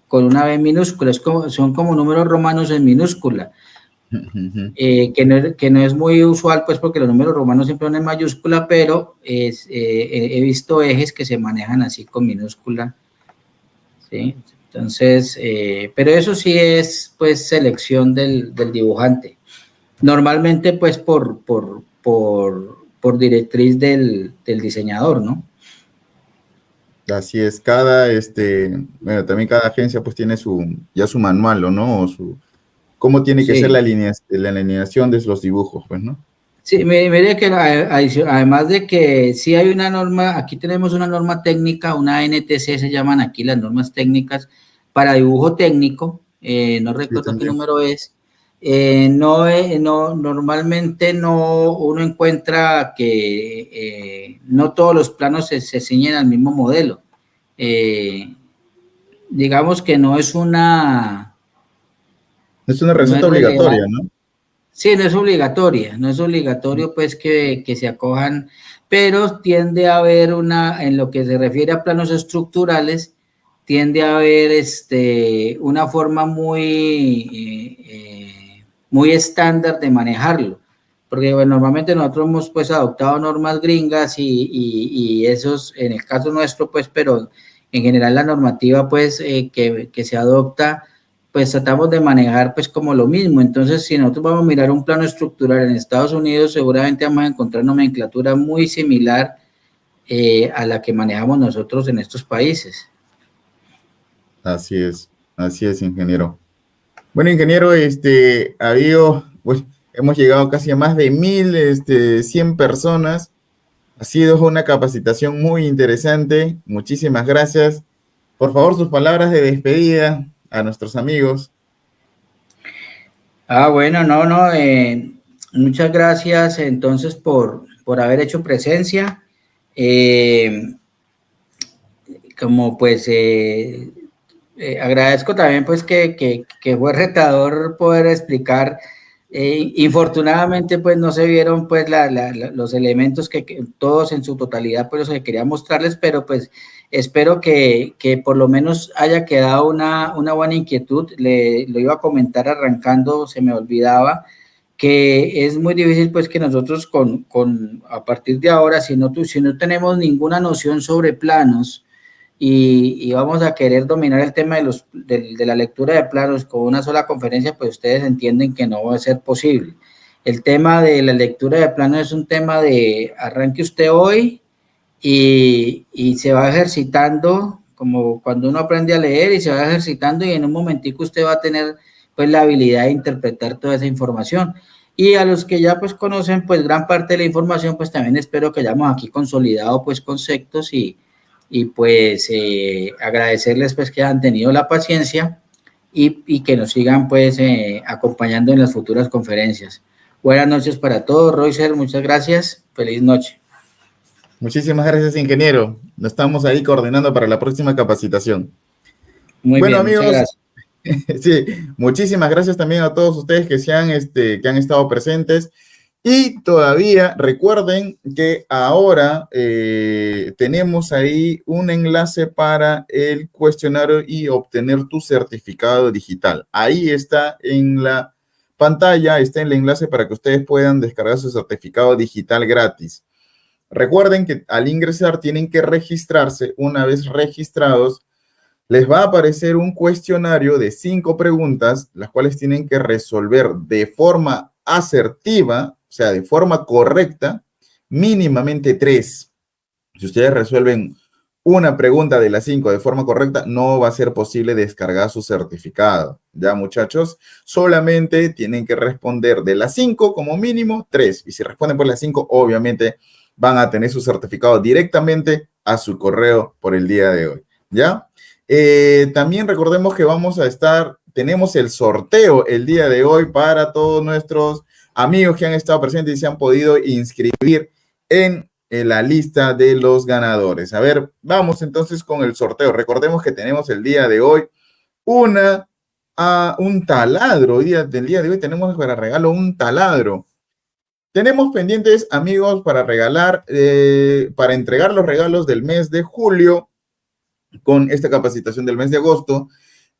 con una B minúscula, son como números romanos en minúscula. Que no es muy usual, pues porque los números romanos siempre son en mayúscula, pero he visto ejes que se manejan así con minúscula, ¿sí? Entonces, pero eso sí es pues selección del dibujante. Normalmente pues por directriz del diseñador, ¿no? Así es, bueno, también cada agencia pues tiene ya su manual, ¿no? O cómo tiene que ser Sí. la alineación de los dibujos, pues, ¿no? Sí, mire que además de que sí hay una norma, aquí tenemos una norma técnica, una NTC se llaman aquí las normas técnicas para dibujo técnico, no Sí, recuerdo qué también. número es. Normalmente no uno encuentra que no todos los planos se ciñen al mismo modelo. Eh, digamos que no es Es una no receta es obligatoria, relevante. ¿no? Sí, no es obligatorio pues que se acojan, pero tiende a haber en lo que se refiere a planos estructurales, tiende a haber una forma muy estándar de manejarlo, porque bueno, normalmente nosotros hemos pues adoptado normas gringas y esos, en el caso nuestro pues, pero en general la normativa pues que se adopta pues tratamos de manejar pues como lo mismo. Entonces, si nosotros vamos a mirar un plano estructural en Estados Unidos, seguramente vamos a encontrar nomenclatura muy similar a la que manejamos nosotros en estos países. Así es, ingeniero. Bueno, ingeniero, pues, hemos llegado casi a más de 1.100 personas. Ha sido una capacitación muy interesante. Muchísimas gracias. Por favor, sus palabras de despedida a nuestros amigos. Bueno, no, muchas gracias entonces por haber hecho presencia. Como pues agradezco también pues que fue retador poder explicar. Infortunadamente pues no se vieron pues los elementos que todos en su totalidad pues los que quería mostrarles, pero pues espero que por lo menos haya quedado una buena inquietud. Lo iba a comentar arrancando, se me olvidaba que es muy difícil pues que nosotros a partir de ahora, si no tenemos ninguna noción sobre planos, y vamos a querer dominar el tema de la lectura de planos con una sola conferencia, pues ustedes entienden que no va a ser posible. El tema de la lectura de planos es un tema de arranque usted hoy y se va ejercitando, como cuando uno aprende a leer y se va ejercitando y en un momentico usted va a tener pues la habilidad de interpretar toda esa información. Y a los que ya pues conocen pues gran parte de la información, pues también espero que hayamos aquí consolidado pues conceptos y pues agradecerles pues que han tenido la paciencia y que nos sigan pues acompañando en las futuras conferencias. Buenas noches para todos, Roycer, muchas gracias, feliz noche. Muchísimas gracias, ingeniero. Nos estamos ahí coordinando para la próxima capacitación. Muy Bueno, bien, muchas amigos, gracias. sí, muchísimas gracias también a todos ustedes que han estado presentes. Y todavía recuerden que ahora tenemos ahí un enlace para el cuestionario y obtener tu certificado digital. Ahí está en la pantalla, está el enlace para que ustedes puedan descargar su certificado digital gratis. Recuerden que al ingresar tienen que registrarse. Una vez registrados, les va a aparecer un cuestionario de 5 preguntas, las cuales tienen que resolver de forma asertiva, o sea, de forma correcta, mínimamente 3. Si ustedes resuelven una pregunta de las 5 de forma correcta, no va a ser posible descargar su certificado. Ya, muchachos, solamente tienen que responder de las 5 como mínimo 3. Y si responden por las 5, obviamente van a tener su certificado directamente a su correo por el día de hoy. ¿Ya? También recordemos que vamos a estar tenemos el sorteo el día de hoy para todos nuestros amigos que han estado presentes y se han podido inscribir en la lista de los ganadores. A ver, vamos entonces con el sorteo. Recordemos que tenemos el día de hoy un taladro. Del día de hoy tenemos para regalo un taladro. Tenemos pendientes, amigos, para regalar, para entregar los regalos del mes de julio con esta capacitación del mes de agosto.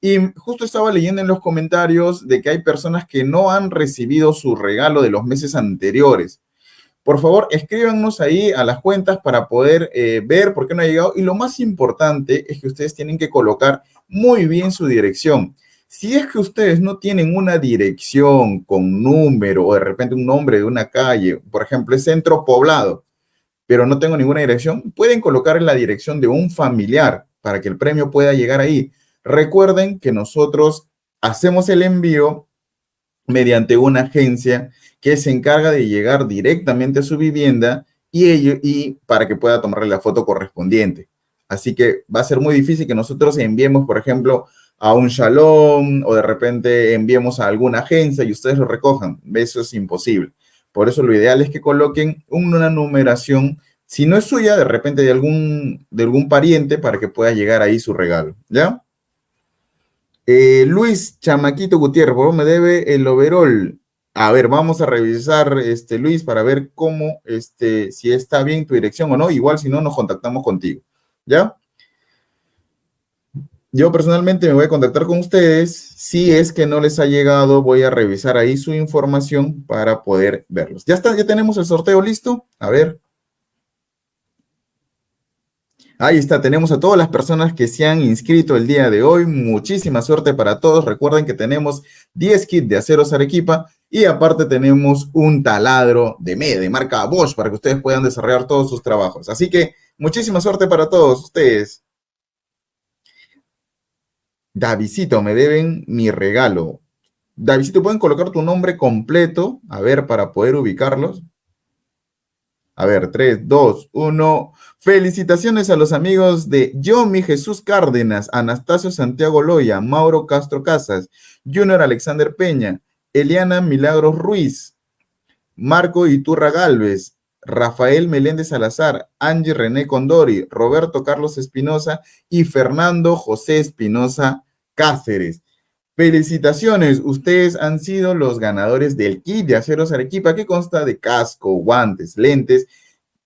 Y justo estaba leyendo en los comentarios de que hay personas que no han recibido su regalo de los meses anteriores. Por favor, escríbanos ahí a las cuentas para poder ver por qué no ha llegado. Y lo más importante es que ustedes tienen que colocar muy bien su dirección. Si es que ustedes no tienen una dirección con número o de repente un nombre de una calle, por ejemplo, es Centro Poblado, pero no tengo ninguna dirección, pueden colocar en la dirección de un familiar para que el premio pueda llegar ahí. Recuerden que nosotros hacemos el envío mediante una agencia que se encarga de llegar directamente a su vivienda y para que pueda tomarle la foto correspondiente. Así que va a ser muy difícil que nosotros enviemos, por ejemplo, a un Shalom o de repente enviemos a alguna agencia y ustedes lo recojan. Eso es imposible. Por eso lo ideal es que coloquen una numeración, si no es suya, de repente de algún pariente para que pueda llegar ahí su regalo, ¿ya? Luis Chamaquito Gutiérrez, por favor, me debe el overall. A ver, vamos a revisar, Luis, para ver cómo, si está bien tu dirección o no. Igual, si no, nos contactamos contigo, ¿ya? Yo personalmente me voy a contactar con ustedes. Si es que no les ha llegado, voy a revisar ahí su información para poder verlos. Ya está, ya tenemos el sorteo listo. A ver. Ahí está, tenemos a todas las personas que se han inscrito el día de hoy. Muchísima suerte para todos. Recuerden que tenemos 10 kits de aceros Arequipa y aparte tenemos un taladro de marca Bosch para que ustedes puedan desarrollar todos sus trabajos. Así que muchísima suerte para todos ustedes. Davidcito, me deben mi regalo. Davidcito, ¿pueden colocar tu nombre completo? A ver, para poder ubicarlos. A ver, 3, 2, 1. Felicitaciones a los amigos de Yomi Jesús Cárdenas, Anastasio Santiago Loya, Mauro Castro Casas, Junior Alexander Peña, Eliana Milagros Ruiz, Marco Iturra Galvez, Rafael Meléndez Salazar, Angie René Condori, Roberto Carlos Espinosa y Fernando José Espinosa Cáceres. Felicitaciones, ustedes han sido los ganadores del kit de aceros Arequipa que consta de casco, guantes, lentes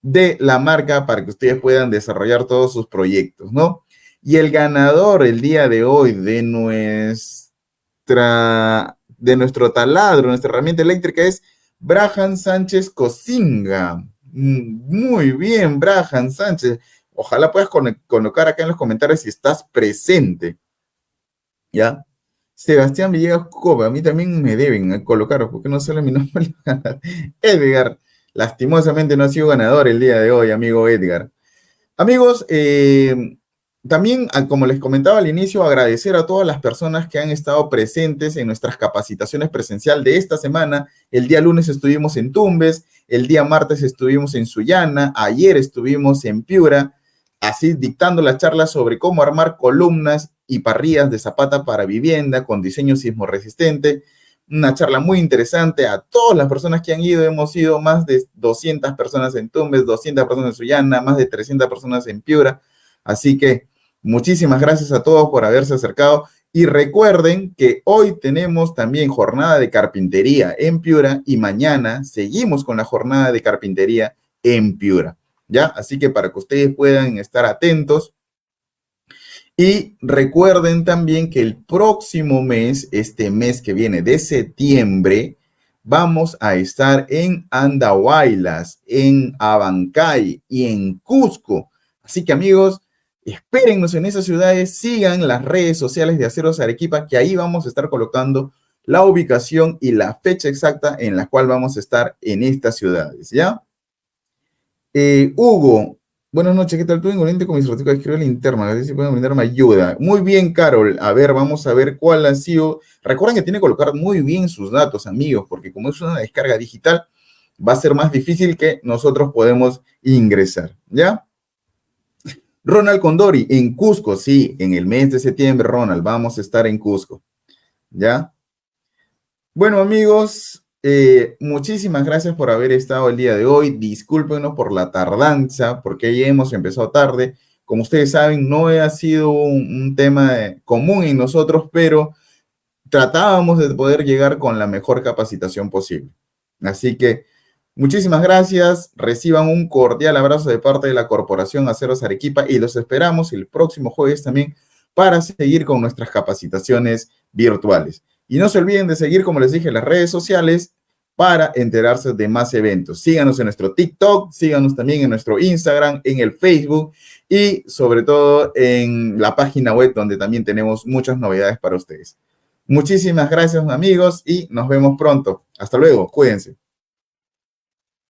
de la marca para que ustedes puedan desarrollar todos sus proyectos, ¿no? Y el ganador el día de hoy de nuestro taladro, nuestra herramienta eléctrica es Brahan Sánchez Cosinga. Muy bien, Brahan Sánchez. Ojalá puedas colocar acá en los comentarios si estás presente. ¿Ya? Sebastián Villegas Coba, a mí también me deben colocar, porque no sale mi nombre. Edgar, lastimosamente no ha sido ganador el día de hoy, amigo Edgar. Amigos, también, como les comentaba al inicio, agradecer a todas las personas que han estado presentes en nuestras capacitaciones presencial de esta semana. El día lunes estuvimos en Tumbes, el día martes estuvimos en Sullana, ayer estuvimos en Piura, así dictando la charla sobre cómo armar columnas y parrillas de zapata para vivienda con diseño sismo resistente. Una charla muy interesante. A todas las personas que han ido, hemos ido más de 200 personas en Tumbes, 200 personas en Sullana, más de 300 personas en Piura. Así que muchísimas gracias a todos por haberse acercado. Y recuerden que hoy tenemos también jornada de carpintería en Piura y mañana seguimos con la jornada de carpintería en Piura, ¿ya? Así que para que ustedes puedan estar atentos. Y recuerden también que el próximo mes, este mes que viene de septiembre, vamos a estar en Andahuaylas, en Abancay y en Cusco. Así que amigos, espérennos en esas ciudades, sigan las redes sociales de Aceros Arequipa, que ahí vamos a estar colocando la ubicación y la fecha exacta en la cual vamos a estar en estas ciudades, ¿ya? Hugo, buenas noches, ¿qué tal? Tú inconveniente con mi certificado de escribir linterna, a ver si pueden brindarme ayuda. Muy bien, Carol. A ver, vamos a ver cuál ha sido. Recuerden que tiene que colocar muy bien sus datos, amigos, porque como es una descarga digital, va a ser más difícil que nosotros podemos ingresar, ¿ya? Ronald Condori, en Cusco, sí, en el mes de septiembre, Ronald, vamos a estar en Cusco. ¿ya? Bueno, amigos, muchísimas gracias por haber estado el día de hoy. Discúlpenos por la tardanza, porque ya hemos empezado tarde. Como ustedes saben, no ha sido un tema común en nosotros, pero tratábamos de poder llegar con la mejor capacitación posible. Así que muchísimas gracias. Reciban un cordial abrazo de parte de la Corporación Aceros Arequipa y los esperamos el próximo jueves también para seguir con nuestras capacitaciones virtuales. Y no se olviden de seguir, como les dije, las redes sociales para enterarse de más eventos. Síganos en nuestro TikTok, síganos también en nuestro Instagram, en el Facebook y sobre todo en la página web donde también tenemos muchas novedades para ustedes. Muchísimas gracias, amigos, y nos vemos pronto. Hasta luego, cuídense.